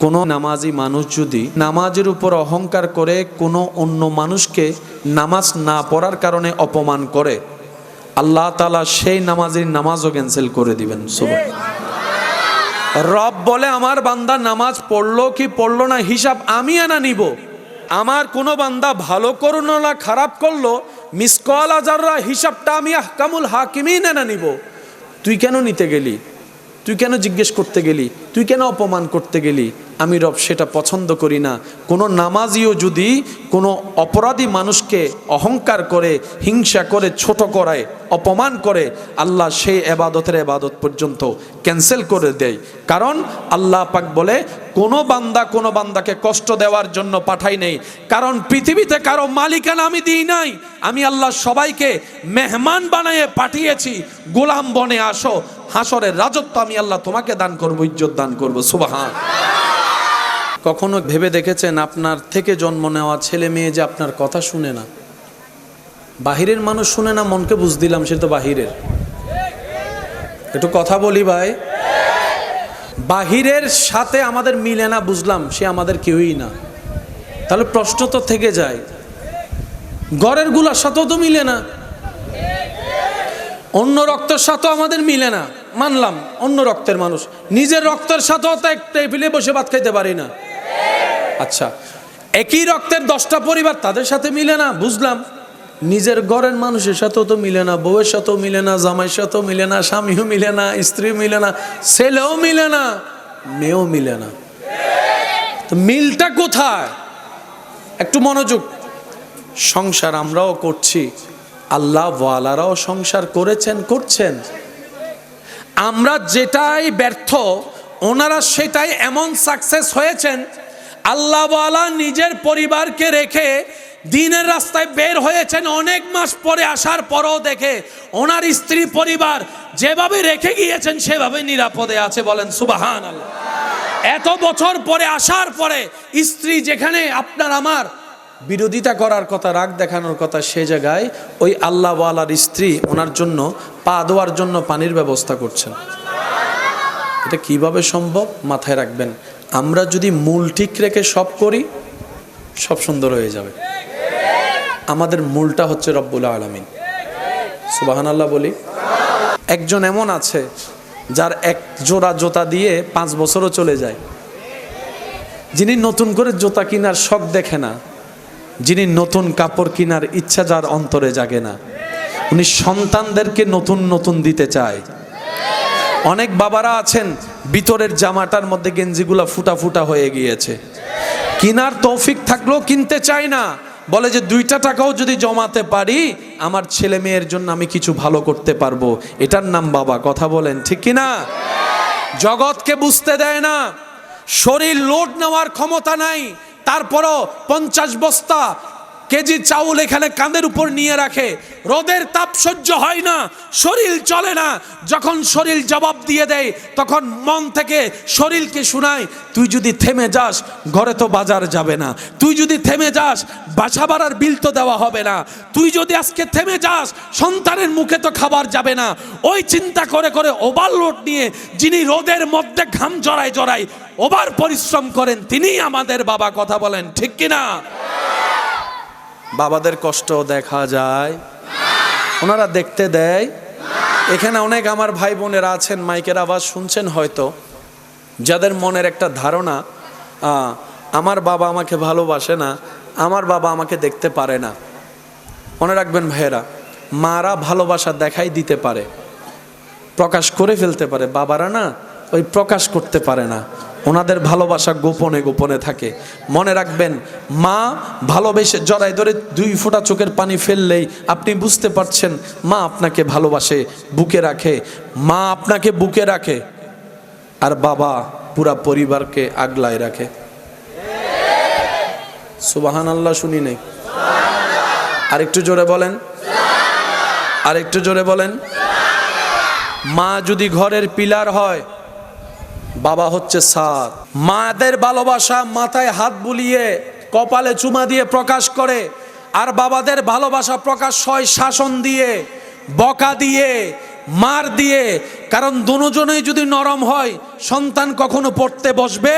কোনো নামাজি মানুষ যদি নামাজের উপর অহংকার করে কোনো অন্য মানুষকে নামাজ না পড়ার কারণে অপমান করে, আল্লাহ তাআলা সেই নামাজের নামাজও ক্যান্সেল করে দিবেন। রব বলে আমার বান্দা নামাজ পড়লো কি পড়লো না হিসাব আমি আনা নিব। আমার কোনো বান্দা ভালো করলো না খারাপ করলো মিসকাল আযাররা হিসাবটা আমি আহকামুল হাকিমিন আনা নিব। তুই কেন নিতে গেলি? তুই কেন জিজ্ঞেস করতে গেলি? তুই কেন অপমান করতে গেলি? আমি রব সেটা পছন্দ করি না। কোনো নামাজিও যদি কোনো অপরাধী মানুষকে অহংকার করে, হিংসা করে, ছোট করায়, অপমান করে, আল্লাহ সেই এবাদতের এবাদত পর্যন্ত ক্যান্সেল করে দেয়। কারণ আল্লাহ পাক বলে কোনো বান্দা কোনো বান্দাকে কষ্ট দেওয়ার জন্য পাঠাই নেই। কারণ পৃথিবীতে কারো মালিকানা আমি দিই নাই। আমি আল্লাহ সবাইকে মেহমান বানিয়ে পাঠিয়েছি, গোলাম বনে আসো, হাসরের রাজত্ব আমি আল্লাহ তোমাকে দান করব, ইজ্জত দান করব। সুবহান। কখনো ভেবে দেখেছেন আপনার থেকে জন্ম নেওয়া ছেলে মেয়ে যে আপনার কথা শুনে না? বাহিরের মানুষ শুনে না, মনকে বুঝ দিলাম সে তো বাহিরের। একটু কথা বলি ভাই, বাহিরের সাথে আমাদের মিলে না, বুঝলাম সে আমাদের কেউই না। তাহলে প্রশ্ন তো থেকে যায়, ঘরের গুলার সাথেও তো মিলে না, অন্য রক্তের সাথেও আমাদের মিলে না, মানলাম অন্য রক্তের মানুষ, নিজের রক্তের সাথেও তো এক টেবিলে বসে ভাত খাইতে পারি না। আচ্ছা, একই রক্তের 10টা পরিবার, তাদের সাথে মিলে না, বুঝলাম। নিজের ঘরের মানুষের সাথেও তো মিলে না, বউয়ের সাথেও মিলে না, জামাইয়ের সাথেও মিলে না, স্বামীও মিলে না, স্ত্রীও মিলে না, ছেলেও মিলে না, মেয়েও মিলে না। তো মিলটা কোথায়? একটু মনোযোগ। সংসার আমরাও করছি, আল্লাহ ওয়ালারাও সংসার করেছেন, করছেন। আমরা যেটাই ব্যর্থ, ওনারা সেটাই এমন সাকসেস হয়েছেন। আল্লাহ ওয়ালা নিজের পরিবারকে রেখে দিনের রাস্তায় বের হয়েছেন, অনেক মাস পরে আসার পরও দেখে ওনার স্ত্রী পরিবার যেভাবে রেখে গিয়েছেন সেভাবে নিরাপদে আছে। বলেন সুবহানাল্লাহ। এত বছর পরে আসার পরে স্ত্রী যেখানে আপনার আমার বিরোধিতা করার কথা, রাগ দেখানোর কথা, সে জায়গায় ওই আল্লাহ ওয়ালার স্ত্রী ওনার জন্য পা ধোয়ার জন্য পানির ব্যবস্থা করছেন। এটা কিভাবে সম্ভব? মাথায় রাখবেন, আমরা যদি মূল ঠিক রেখে সব করি, সব সুন্দর হয়ে যাবে। আমাদের মূলটা হচ্ছে রব্বুল আলামিন। সুবহানাল্লাহ বলি। একজন এমন আছে যার এক জোড়া জুতা দিয়ে 5 বছরও চলে যায়, যিনি নতুন করে জুতা কেনার শখ দেখে না, যিনি নতুন কাপড় কেনার ইচ্ছা যার অন্তরে জাগে না, উনি সন্তানদেরকে নতুন নতুন দিতে চায়। অনেক বাবারা আছেন ভিতরের জামাটার মধ্যে গেঞ্জিগুলা ফুটা ফুটা হয়ে গিয়েছে, কেনার তৌফিক থাকলেও কিনতে চায় না, বলে যে 2টা টাকাও যদি জমাতে পারি আমার ছেলে মেয়ের জন্য আমি কিছু ভালো করতে পারবো। এটার নাম বাবা। কথা বলেন ঠিক কিনা? জগৎকে বুঝতে দেয় না, শরীর লোড নেওয়ার ক্ষমতা নাই, তারপরও 50 বস্তা কেজি চাউল এখানে কাঁধের উপর নিয়ে রাখে। রোদের তাপ সহ্য হয় না, শরীর চলে না। যখন শরীর জবাব দিয়ে দেয় তখন মন থেকে শরীরকে শোনায়, তুই যদি থেমে যাস ঘরে তো বাজার যাবে না, তুই যদি থেমে যাস বাসা ভাড়ার বিল তো দেওয়া হবে না, তুই যদি আজকে থেমে যাস সন্তানের মুখে তো খাবার যাবে না। ওই চিন্তা করে করে ওভারলোড নিয়ে যিনি রোদের মধ্যে ঘাম জড়ায় জড়ায় ওভার পরিশ্রম করেন, তিনিই আমাদের বাবা। কথা বলেন ঠিক কিনা? বাবাদের কষ্ট দেখা যায়, ওনারা দেখতে দেয়। এখানে অনেক আমার ভাই বোনেরা আছেন, মাইকের আওয়াজ শুনছেন হয়তো, যাদের মনের একটা ধারণা আমার বাবা আমাকে ভালোবাসে না, আমার বাবা আমাকে দেখতে পারে না। মনে রাখবেন ভাইয়েরা, মারা ভালোবাসা দেখাই দিতে পারে, প্রকাশ করে ফেলতে পারে, বাবারা না ওই প্রকাশ করতে পারে না, ওনাদের ভালোবাসা গোপনে গোপনে থাকে। মনে রাখবেন, মা ভালোবেসে জড়াই ধরে 2 ফোঁটা চোখের পানি ফেললেই আপনি বুঝতে পারছেন মা আপনাকে ভালোবাসে, বুকে রাখে। মা আপনাকে বুকে রাখে, আর বাবা পুরা পরিবারকে আগলায় রাখে। সুবহানাল্লাহ শুনি নেই? আরেকটু জোরে বলেন, আরেকটু জোরে বলেন। মা যদি ঘরের পিলার হয়, বাবা হচ্ছে ছাদ। মাদের ভালোবাসা মাথায় হাত বুলিয়ে কপালে চুমা দিয়ে প্রকাশ করে, আর বাবাদের ভালোবাসা প্রকাশ হয় শাসন দিয়ে, বকা দিয়ে, মার দিয়ে। কারণ দুজনেই যদি নরম হয় সন্তান কখনো পড়তে বসবে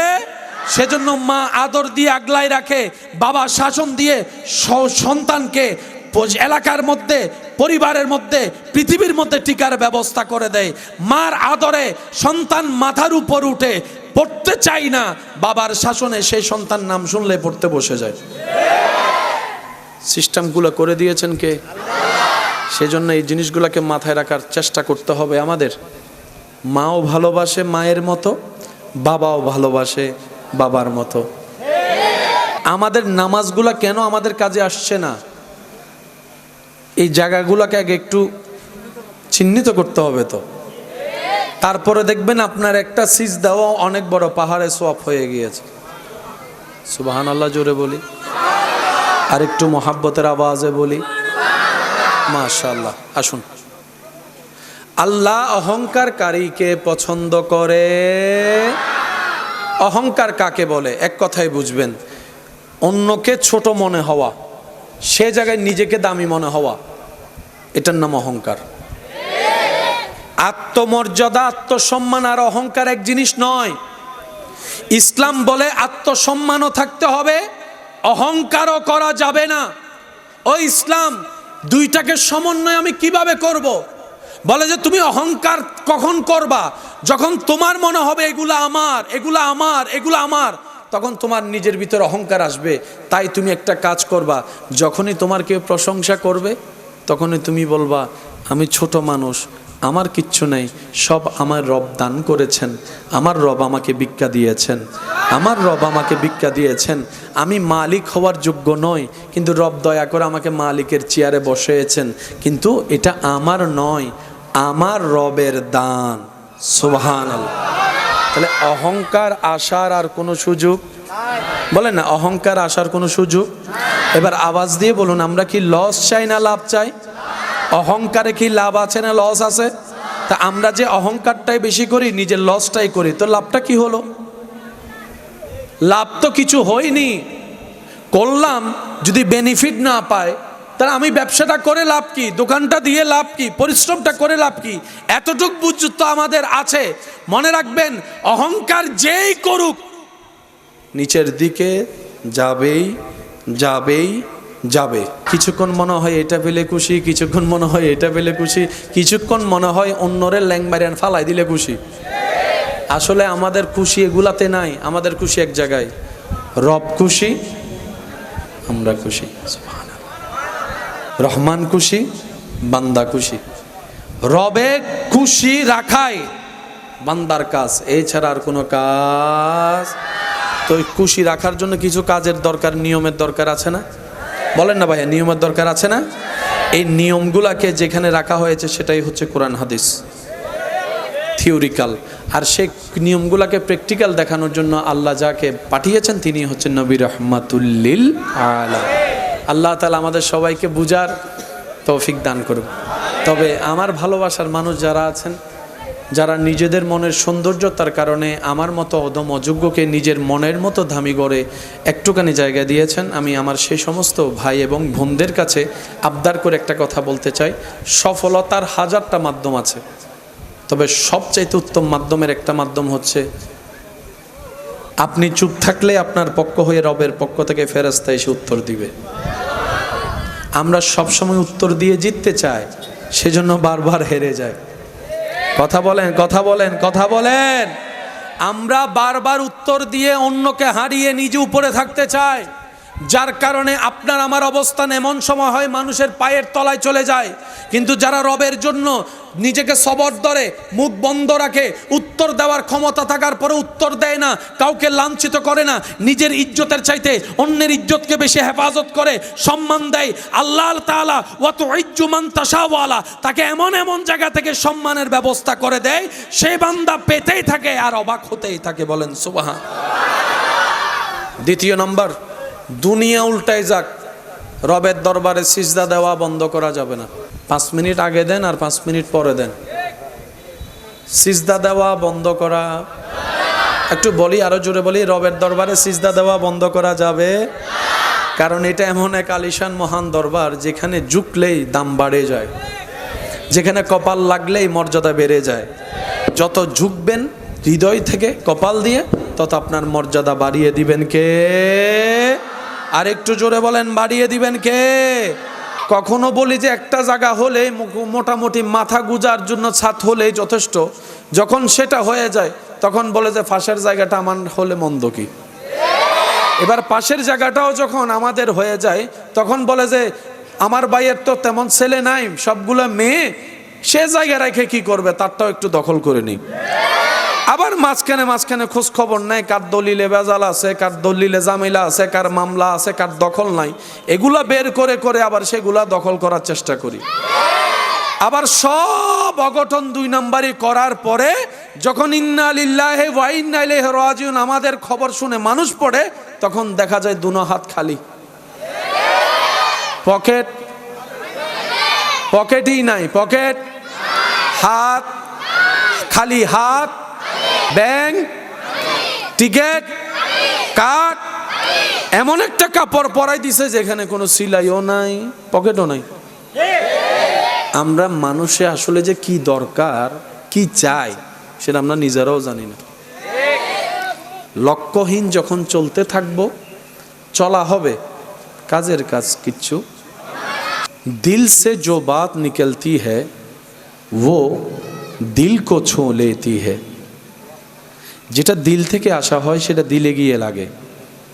সেজন্য মা আদর দিয়ে আগলায় রাখে, বাবা শাসন দিয়ে সন্তানকে এলাকার মধ্যে, পরিবারের মধ্যে, পৃথিবীর মধ্যে টিকার ব্যবস্থা করে দেয়। মার আদরে সন্তান মাথার উপর উঠে, পড়তে চাই না, বাবার শাসনে সেই সন্তান নাম শুনলে পড়তে বসে যায়। সিস্টেমগুলো করে দিয়েছেন কে? সেজন্য এই জিনিসগুলোকে মাথায় রাখার চেষ্টা করতে হবে আমাদের। মাও ভালোবাসে মায়ের মতো, বাবাও ভালোবাসে বাবার মতো। আমাদের নামাজগুলা কেন আমাদের কাজে আসছে না? এই জায়গাগুলোকে আগে একটু চিহ্নিত করতে হবে তো। তারপরে দেখবেন আপনার একটা সিজদাও অনেক বড় পাহাড়ে সোয়াব হয়ে গিয়েছে। সুবহানাল্লাহ জোরে বলি, আর একটু মোহাব্বতের আওয়াজে বলি মাশাআল্লাহ। আসুন, আল্লাহ অহংকারকারীকে পছন্দ করে। অহংকার কাকে বলে? এক কথায় বুঝবেন, অন্যকে ছোট মনে হওয়া, সে জায়গায় নিজেকে দামি মনে হওয়া, এটার নাম অহংকার। আত্মমর্যাদা, আত্মসম্মান আর অহংকার এক জিনিস নয়। ইসলাম বলে আত্মসম্মানও থাকতে হবে, অহংকারও করা যাবে না। ও ইসলাম, দুইটাকে সমন্বয় আমি কিভাবে করব? বলে যে তুমি অহংকার কখন করবা? যখন তোমার মনে হবে এগুলা আমার, এগুলা আমার, এগুলা আমার, তখন তোমার নিজের ভিতর অহংকার আসবে। তাই তুমি একটা কাজ করবা, যখনই তোমার কেউ প্রশংসা করবে তখনই তুমি বলবা আমি ছোট মানুষ, আমার কিচ্ছু নেই, সব আমার রব দান করেছেন, আমার রব আমাকে ভিক্ষা দিয়েছেন, আমার রব আমাকে ভিক্ষা দিয়েছেন, আমি মালিক হওয়ার যোগ্য নই, কিন্তু রব দয়া করে আমাকে মালিকের চেয়ারে বসিয়েছেন, কিন্তু এটা আমার নয়, আমার রবের দান। সুবহানাল্লাহ। তাহলে অহংকার আসার আর কোনো সুযোগ? বলেন না, অহংকার আসার কোনো সুযোগ? এবার আওয়াজ দিয়ে বলুন, আমরা কি লস চাই না লাভ চাই? অহংকারে কি লাভ আছে না লস আছে? তা আমরা যে অহংকারটাই বেশি করি, নিজের লসটাই করি, তো লাভটা কি হলো? লাভ তো কিছু হয়নি। করলাম, যদি বেনিফিট না পায় তাহলে আমি ব্যবসাটা করে লাভ কি? দোকানটা দিয়ে লাভ কি? পরিশ্রমটা করে লাভ কি? এতটুক বুঝ তো আমাদের আছে। মনে রাখবেন, অহংকার যেই করুক নিচের দিকে যাবেই যাবেই যাবে। কিছুক্ষণ মনে হয় এটা পেলে খুশি, কিছুক্ষণ মনে হয় এটা পেলে খুশি, কিছুক্ষণ মনে হয় অন্যরে ল্যাংমারিয়ান ফালাই দিলে খুশি। আসলে আমাদের খুশি এগুলাতে নাই, আমাদের খুশি এক জায়গায়, রব খুশি, আমরা খুশি। রহমান খুশি, বান্দা খুশি। রবে খুশি রাখাই বান্দার কাজ, এছাড়া আর কোনো কাজ। তো খুশি রাখার জন্য কিছু কাজের দরকার, নিয়মের দরকার আছে না? বলেন না ভাইয়া, নিয়মের দরকার আছে না? এই নিয়মগুলাকে যেখানে রাখা হয়েছে সেটাই হচ্ছে কোরআন হাদিস, থিওরিক্যাল। আর সেই নিয়মগুলাকে প্র্যাকটিক্যাল দেখানোর জন্য আল্লাহ যাকে পাঠিয়েছেন তিনি হচ্ছেন নবী রহমাতুল লিল আলামিন। আল্লাহ তাআলা আমাদের সবাইকে বুঝার তৌফিক দান করুন। তবে আমার ভালোবাসার মানুষ যারা আছেন, যারা নিজেদের মনের সৌন্দর্যতার কারণে আমার মতো অদম অযোগ্যকে নিজের মনের মতো দামি করে একটুখানি জায়গা দিয়েছেন, আমি আমার সেই সমস্ত ভাই এবং বোনদের কাছে আবদার করে একটা কথা বলতে চাই। সফলতার হাজারটা মাধ্যম আছে, তবে সবচাইতে উত্তম মাধ্যমের একটা মাধ্যম হচ্ছে আপনি চুপ থাকলে আপনার পক্ষ হয়ে রবের পক্ষ থেকে ফেরেশতা এসে উত্তর দিবে। আমরা সবসময় উত্তর দিয়ে জিততে চাই, সেজন্য বারবার হেরে যায়। কথা বলেন, কথা বলেন, কথা বলেন। আমরা বারবার উত্তর দিয়ে অন্যকে হারিয়ে নিজে উপরে থাকতে চাই, যার কারণে আপনার আমার অবস্থান এমন সময় হয় মানুষের পায়ের তলায় চলে যায়। কিন্তু যারা রবের জন্য নিজেকে সবর ধরে, মুখ বন্ধ রাখে, উত্তর দেওয়ার ক্ষমতা থাকার পরে উত্তর দেয় না, কাউকে লাঞ্ছিত করে না, নিজের ইজ্জতের চাইতে অন্যের ইজ্জতকে বেশি হেফাজত করে, সম্মান দেয়, আল্লাহ তাআলা ওয়া তুইজ্জু মান তাশাওয়ালা, তাকে এমন এমন জায়গা থেকে সম্মানের ব্যবস্থা করে দেয়, সেই বান্দা পেতেই থাকে আর অবাক হতেই থাকে। বলেন সুবহান। দ্বিতীয় নম্বর, দুনিয়া উল্টায় যাক, রবের দরবারে সিজদা দেওয়া বন্ধ করা যাবে না। 5 মিনিট আগে দেন আর 5 মিনিট পরে দেন, সিজদা দেওয়া বন্ধ করা। একটু বলি, আরো জোরে বলি, রবের দরবারে সিজদা দেওয়া বন্ধ করা যাবে। কারণ এটা এমন এক আলিশান মহান দরবার যেখানে ঝুঁকলেই দাম বাড়ে যায়, যেখানে কপাল লাগলেই মর্যাদা বেড়ে যায়। যত ঝুঁকবেন হৃদয় থেকে কপাল দিয়ে, তত আপনার মর্যাদা বাড়িয়ে দিবেন কে? আর একটু জোরে বলেন, বাড়িয়ে দিবেন কে? কখনো বলি যে একটা জায়গা হলে মোটামুটি মাথা গুজার জন্য ছাদ হলেই যথেষ্ট, যখন সেটা হয়ে যায় তখন বলে যে পাশের জায়গাটা আমার হলে মন্দ কি? এবার পাশের জায়গাটাও যখন আমাদের হয়ে যায় তখন বলে যে আমার ভাইয়ের তো তেমন ছেলে নাই, সবগুলো মেয়ে, সে জায়গা রেখে কি করবে, তারটাও একটু দখল করে নি। আবার মাঝখানে খোঁজ খবর নেই কার দলিলে ভেজাল আছে, কার দলিলে ঝামেলা আছে, কার মামলা আছে, কার দখল নাই, এগুলা বের করে করে আবার সেগুলা দখল করার চেষ্টা করি। আবার সব অঘটন 2 নাম্বারই করার পরে যখন ইন্না লিল্লাহি ওয়া ইন্না ইলাইহি রাজিউন আমাদের খবর শুনে মানুষ পড়ে, তখন দেখা যায় দুনো হাত খালি, পকেটই নাই, পকেট, হাত খালি, হাত, ব্যাংক, টিকেট, কার্ড, এমন একটা কাপড় পরাই দিছে যেখানে কোনো সিলাইও নাই, পকেটও নাই। আমরা মানুষে আসলে যে কি দরকার, কি চাই, সেটা আমরা নিজেরাও জানি না। লক্ষ্যহীন যখন চলতে থাকবো, চলা হবে, কাজের কাজ কিচ্ছু। দিল সে जो बात निकलती है वो दिल को छू लेती है। যেটা দিল থেকে আসা হয় সেটা দিলে গিয়ে লাগে,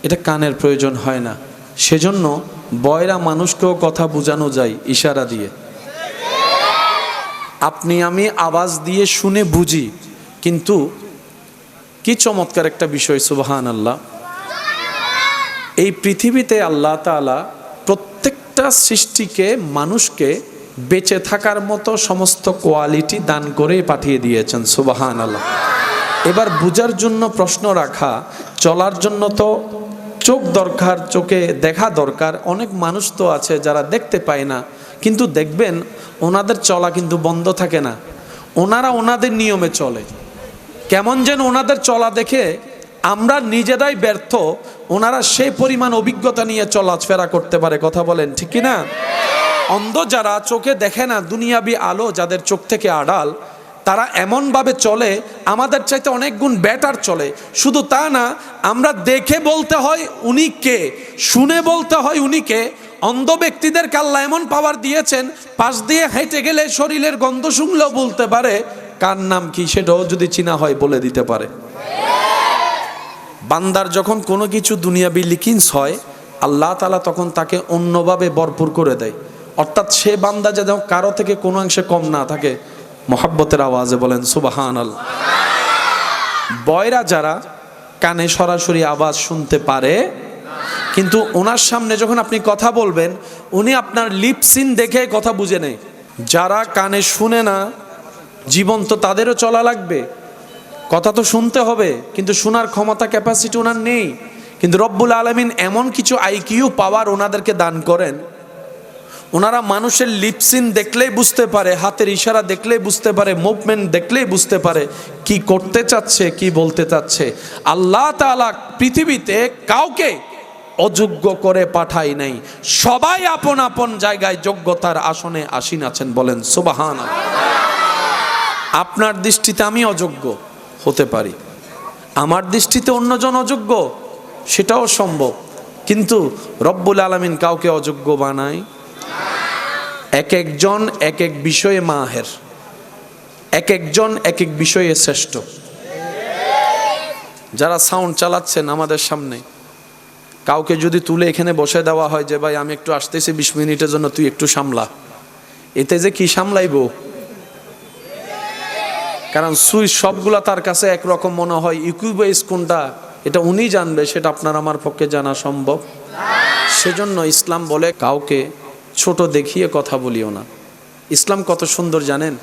এটা কানের প্রয়োজন হয় না। সেজন্য বয়রা মানুষকেও কথা বোঝানো যায় ইশারা দিয়ে। আপনি আমি আওয়াজ দিয়ে শুনে বুঝি, কিন্তু কি চমৎকার একটা বিষয়, সুবহানাল্লাহ। এই পৃথিবীতে আল্লাহ তাআলা প্রত্যেকটা সৃষ্টিকে, মানুষকে বেঁচে থাকার মতো সমস্ত কোয়ালিটি দান করে পাঠিয়ে দিয়েছেন, সুবহানাল্লাহ। এবার বুঝার জন্য প্রশ্ন রাখা, চলার জন্য তো চোখ দরকার, চোখে দেখা দরকার। অনেক মানুষ তো আছে যারা দেখতে পায় না, কিন্তু দেখবেন ওনাদের চলা কিন্তু বন্ধ থাকে না, ওনারা ওনাদের নিয়মে চলে। কেমন যেন ওনাদের চলা দেখে আমরা নিজেরাই ব্যর্থ, ওনারা সেই পরিমাণ অভিজ্ঞতা নিয়ে চলাফেরা করতে পারে। কথা বলেন ঠিক কি না? অন্ধ যারা, চোখে দেখে না, দুনিয়াবি আলো যাদের চোখ থেকে আড়াল, তারা এমনভাবে চলে আমাদের চাইতে অনেক গুণ বেটার চলে। শুধু তা না, আমরা দেখে বলতে হয় উনি কে, শুনে বলতে হয় উনি কে। অন্ধ ব্যক্তিদেরকে আল্লাহ এমন পাওয়ার দিয়েছেন, পাশ দিয়ে হেঁটে গেলে শরীরের গন্ধ শুনলেও বলতে পারে কার নাম কি, সেটাও যদি চিনা হয় বলে দিতে পারে। বান্দার যখন কোনো কিছু দুনিয়াবি লিকিন্স হয়, আল্লাহ তাআলা তখন তাকে অন্যভাবে ভরপুর করে দেয়। অর্থাৎ সে বান্দা যেন কারো থেকে কোনো অংশে কম না থাকে। মহাব্বতের আওয়াজে বলেন সুবহানাল্লাহ। বয়রা যারা কানে সরাসরি আওয়াজ শুনতে পারে, কিন্তু ওনার সামনে যখন আপনি কথা বলবেন, উনি আপনার লিপসিন দেখে কথা বুঝে নেয়। যারা কানে শুনে না, জীবন তো তাদেরও চলা লাগবে, কথা তো শুনতে হবে, কিন্তু শোনার ক্ষমতা, ক্যাপাসিটি ওনার নেই। কিন্তু রব্বুল আলামিন এমন কিছু আইকিউ পাওয়ার ওনাদেরকে দান করেন, ওনারা মানুষের লিপসিন দেখলেই বুঝতে পারে, হাতের ইশারা দেখলেই বুঝতে পারে, মুভমেন্ট দেখলেই বুঝতে পারে কি করতে চাচ্ছে, কি বলতে চাচ্ছে। আল্লাহ তাআলা পৃথিবীতে কাউকে অযোগ্য করে পাঠাই নাই, সবাই আপন আপন জায়গায় যোগ্যতার আসনে আসীন আছেন। বলেন সুবহানাল্লাহ। আপনার দৃষ্টিতে আমি অযোগ্য হতে পারি, আমার দৃষ্টিতে অন্যজন অযোগ্য, সেটাও সম্ভব। কিন্তু রব্বুল আলামিন কাউকে অযোগ্য বানায়। এক একজন এক এক বিষয়ে মাহের, এক একজন এক এক বিষয়ে শ্রেষ্ঠ। যারা সাউন্ড চালাচ্ছেন আমাদের সামনে, কাউকে যদি তুলে এখানে বসে দেওয়া হয় যে ভাই আমি একটু আসতেছি 20 মিনিটের জন্য, তুই একটু সামলা, এতে যে কি সামলাইব? কারণ সুইচ সবগুলা তার কাছে একরকম মনে হয়, ইকুইবেস কোনটা এটা উনি জানবে, সেটা আপনার আমার পক্ষে জানা সম্ভব। সেজন্য ইসলাম বলে কাউকে ছোট দেখিয়ে কথা বলিও না। ইসলাম কত সুন্দর জানেন?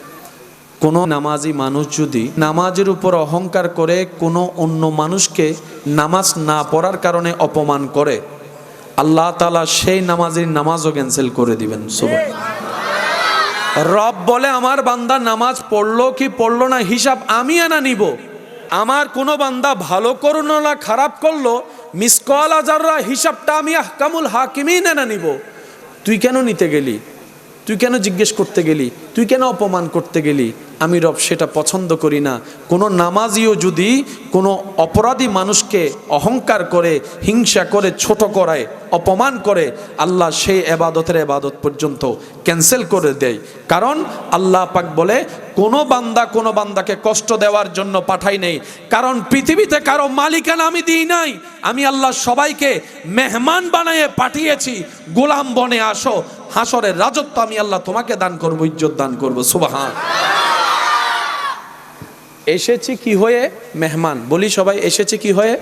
কোনো নামাজি মানুষ যদি নামাজের উপর অহংকার করে কোনো অন্য মানুষকে নামাজ না পড়ার কারণে অপমান করে, আল্লাহ তাআলা সেই নামাজের নামাজও ক্যান্সেল করে দিবেন। রব বলে আমার বান্দা নামাজ পড়লো কি পড়লো না হিসাব আমি এনা নিব। আমার কোনো বান্দা ভালো করলো না খারাপ করলো, মিসকাল আযাররা হিসাবটা আমি আহকামুল হাকিমিন এনা নিব। তুই কেন নিতে গেলি? তুই কেন জিজ্ঞেস করতে গেলি? তুই কেন অপমান করতে গেলি? আমি রব সেটা পছন্দ করি না। কোনো নামাজিও যদি কোনো অপরাধী মানুষকে অহংকার করে, হিংসা করে, ছোট করায়, অপমান করে, আল্লাহ সেই এবাদত পর্যন্ত ক্যান্সেল করে দেয়। কারণ আল্লাহ পাক বলে কোনো বান্দাকে কষ্ট দেওয়ার জন্য পাঠাই নেই। কারণ পৃথিবীতে কারো মালিকানা আমি দিই নাই, আমি আল্লাহ সবাইকে মেহমান বানিয়ে পাঠিয়েছি। গোলাম বনে আসো, হাসরের রাজত্ব আমি আল্লাহ তোমাকে দান করব, ইজ্জত দান করব। সুবহান। এসেছি কি হয়ে? মেহমান। বলি সবাই, এসেছি কি হয়ে?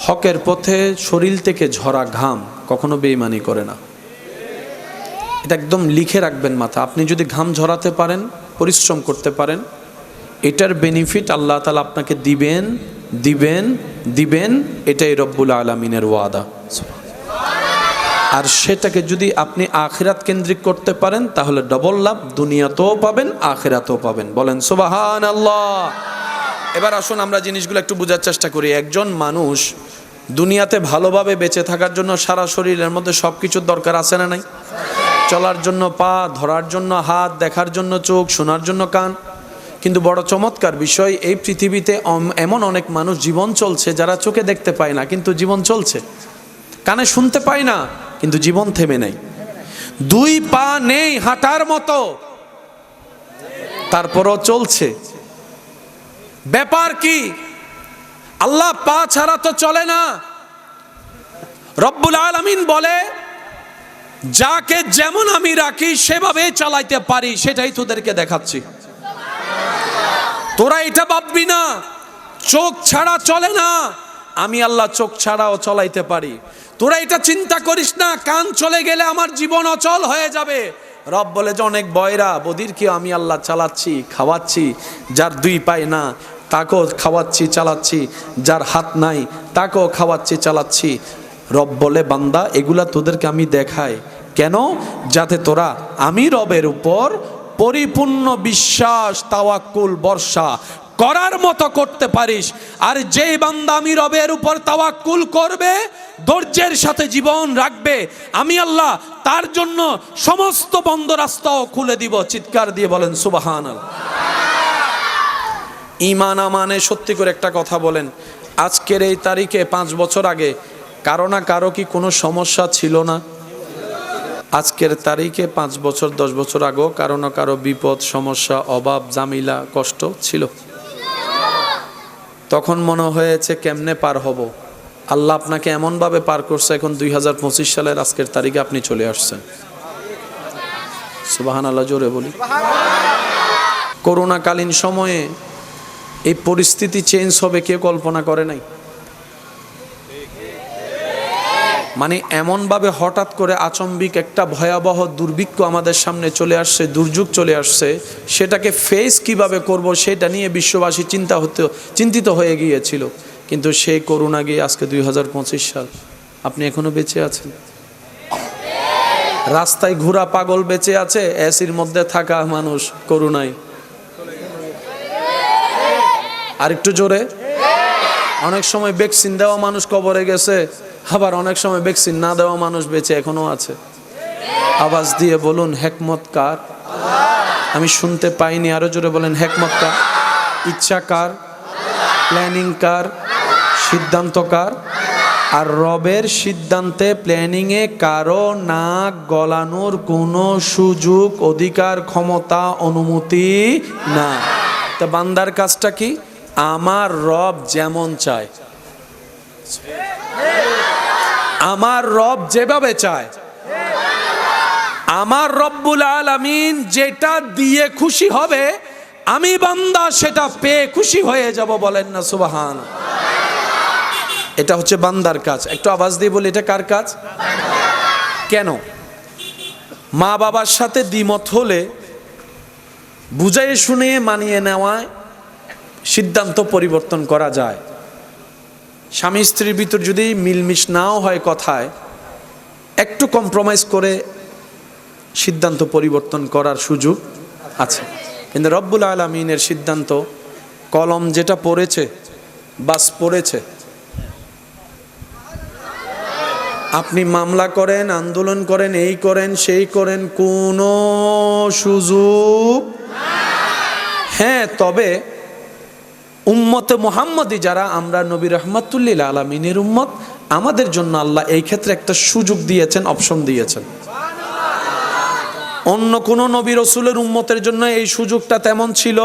হকের পথে শরীর থেকে ঝরা ঘাম কখনো বেঈমানি করে না। এটা একদম লিখে রাখবেন মাথা। আপনি যদি ঘাম ঝরাতে পারেন, পরিশ্রম করতে পারেন, এটার বেনিফিট আল্লাহ তাআলা আপনাকে দিবেন দিবেন দিবেন। এটাই রব্বুল আলামিনের ওয়াদা। আর সেটাকে যদি আপনি আখিরাত কেন্দ্রিক করতে পারেন তাহলে ডবল লাভ, দুনিয়াতেও পাবেন, আখিরাতেও পাবেন। বলেন সুবহানাল্লাহ। এবার আসুন আমরা জিনিসগুলো একটু বোঝার চেষ্টা করি। একজন মানুষ দুনিয়াতে ভালোভাবে বেঁচে থাকার জন্য সারা শরীরের মধ্যে সব কিছুর দরকার আছে না নাই? চলার জন্য পা, ধরার জন্য হাত, দেখার জন্য চোখ, শোনার জন্য কান। কিন্তু বড় চমৎকার বিষয়, এই পৃথিবীতে এমন অনেক মানুষ জীবন চলছে যারা চোখে দেখতে পায় না কিন্তু জীবন চলছে, কানে শুনতে পায় না কিন্তু জীবন থেমে নেই, দুই পা নেই হাঁটার মতো, তারপরও চলছে। ব্যাপার কি? আল্লাহ পা ছাড়া তো চলে না। রব্বুল আলামিন বলে যাকে যেমন আমি রাখি সেভাবে চালাইতে পারি, সেটাই তোদেরকে দেখাচ্ছি। তোরা এটা ভাববি না চোখ ছাড়া চলে না, আমি আল্লাহ চোখ ছাড়াও চলাইতে পারি। তোরা এটা চিন্তা করিস না কান চলে গেলে আমার জীবন অচল হয়ে যাবে। রব বলে যে অনেক বয়রা বদিরকে আমি আল্লাহ চালাচ্ছি, খাওয়াচ্ছি। যার দুই পায় না তাকেও খাওয়াচ্ছি, চালাচ্ছি। যার হাত নাই তাকেও খাওয়াচ্ছি, চালাচ্ছি। রব বলে বান্দা এগুলা তোদেরকে আমি দেখাই কেন? যাতে তোরা আমি রবের উপর পরিপূর্ণ বিশ্বাস, তাওয়াক্কুল, ভরসা করার মতো করতে পারিস। আর যেই বান্দা আমি রবের উপর তাওয়াক্কুল করবে, ধৈর্যের সাথে জীবন রাখবে, আমি আল্লাহ তার জন্য সমস্ত বন্ধ রাস্তাও খুলে দিব। চিৎকার দিয়ে বলেন সুবহানাল্লাহ। ঈমান আমানে সত্যি করে একটা কথা বলেন, আজকের এই তারিখে 5 বছর আগে কারো না কারো কি কোনো সমস্যা ছিল না? আজকের তারিখে 5 বছর 10 বছর আগেও কারো না কারো বিপদ, সমস্যা, অভাব, জামিলা, কষ্ট ছিল। তখন মনে হয়েছে কেমনে পার হব। আল্লাহ আপনাকে এমনভাবে পার করছে, এখন 2025 সালের আজকের তারিখে আপনি চলে আসছেন। সুবহানাল্লাহ, জোরে বলি। করোনাকালীন সময়ে এই পরিস্থিতি চেঞ্জ হবে কেউ কল্পনা করে নাই। মানে এমনভাবে হঠাৎ করে আচম্বিক একটা ভয়াবহ দুর্ভিক্ষ আমাদের সামনে চলে আসছে, দুর্যোগ চলে আসছে। সেটাকে ফেস কিভাবে করব সেটা নিয়ে বিশ্ববাসী চিন্তিত হয়ে গিয়েছিল। কিন্তু সেই করোনা গিয়ে আজকে 2025 সাল, আপনি এখনো বেঁচে আছেন। রাস্তায় ঘোরা পাগল বেঁচে আছে, এসির মধ্যে থাকা মানুষ করোনায়। আর একটু জোরে। অনেক সময় ভ্যাকসিন দেওয়া মানুষ কবরে গেছে, আবার অনেক সময় ভ্যাকসিন না দেওয়া মানুষ বেঁচে এখনো আছে। আওয়াজ দিয়ে বলুন হিকমত কার? আমি শুনতে পাইনি, আরো জোরে বলেন হিকমত কার? ইচ্ছা কার? প্ল্যানিং কার? সিদ্ধান্ত কার? আর রবের সিদ্ধান্তে, প্ল্যানিংয়ে কারো নাক গলানোর কোনো সুযোগ, অধিকার, ক্ষমতা, অনুমতি না। তা বান্দার কাজটা কি? আমার রব যেমন চায়, আমার রব যেভাবে চায়, আমার রব্বুল আলামিন যেটা দিয়ে খুশি হবে, আমি বান্দা সেটা পেয়ে খুশি হয়ে যাব। বলেন না সুবহান। এটা হচ্ছে বান্দার কাজ। একটু আওয়াজ দিয়ে বলি, এটা কার কাজ? কেন? মা বাবার সাথে দ্বিমত হলে বুঝাই শুনে মানিয়ে নেওয়ায় সিদ্ধান্ত পরিবর্তন করা যায়। স্বামী স্ত্রীর ভিতর যদি মিলমিশ নাও হয় কথায়, একটু কম্প্রোমাইজ করে সিদ্ধান্ত পরিবর্তন করার সুযোগ আছে। কিন্তু রব্বুল আলামিনের সিদ্ধান্ত, কলম যেটা পড়েছে বাস পড়েছে। আপনি মামলা করেন, আন্দোলন করেন, এই করেন, সেই করেন, কোনো সুযোগ হ্যাঁ, তবে উম্মতে মুহাম্মদী যারা আমরা নবী রহমাতুল্লিল আলামিনের উম্মত, আমাদের জন্য আল্লাহ এই ক্ষেত্রে একটা সুযোগ দিয়েছেন, অপশন দিয়েছেন। অন্য কোন নবী রসুলের উম্মতের জন্য এই সুযোগটা তেমন ছিল।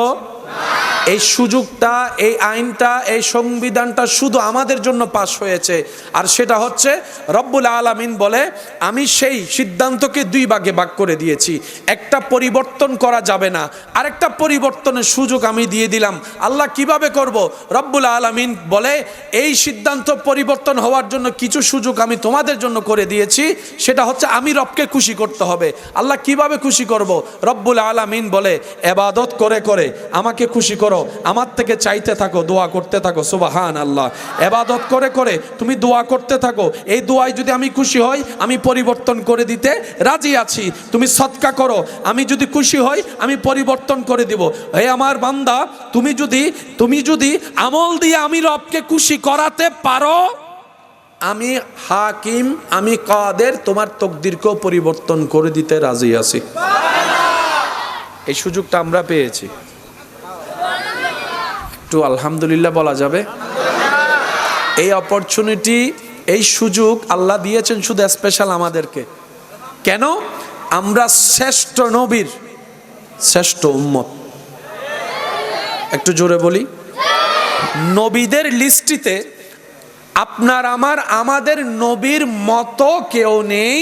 এই সুযোগটা, এই আইনটা, এই সংবিধানটা শুধু আমাদের জন্য পাশ হয়েছে। আর সেটা হচ্ছে রব্বুল আলামিন বলে, আমি সেই সিদ্ধান্তকে দুই ভাগে ভাগ করে দিয়েছি, একটা পরিবর্তন করা যাবে না, আরেকটা পরিবর্তনের সুযোগ আমি দিয়ে দিলাম। আল্লাহ কিভাবে করব? রব্বুল আলামিন বলে, এই সিদ্ধান্ত পরিবর্তন হওয়ার জন্য কিছু সুযোগ আমি তোমাদের জন্য করে দিয়েছি, সেটা হচ্ছে আমি রবকে খুশি করতে হবে। আল্লাহ কিভাবে খুশি করব? রব্বুল আলামিন বলে, ইবাদত করে করে আমাকে খুশি করো, আমার থেকে চাইতে থাকো, দোয়া করতে থাকো। সুবহানাল্লাহ। ইবাদত করে করে তুমি দোয়া করতে থাকো, এই দোয়ায় যদি আমি খুশি হই, আমি পরিবর্তন করে দিতে রাজি আছি। তুমি সদকা করো, আমি যদি খুশি হই, আমি পরিবর্তন করে দিব। হে আমার বান্দা, তুমি যদি আমল দিয়ে আমি রবকে খুশি করাতে পারো, আমি হাকিম, আমি কাদের, তোমার তকদিরকেও পরিবর্তন করে দিতে রাজি আছি। এই সুযোগটা আমরা পেয়েছি। একটু আলহামদুলিল্লাহ বলা যাবে? এই অপরচুনিটি, এই সুযোগ আল্লাহ দিয়েছেন শুধু স্পেশাল আমাদেরকে। কেন? আমরা শ্রেষ্ঠ নবীর শ্রেষ্ঠ উম্মত। একটু জোরে বলি, নবীদের লিস্টিতে আপনার আমাদের নবীর মতো কেউ নেই।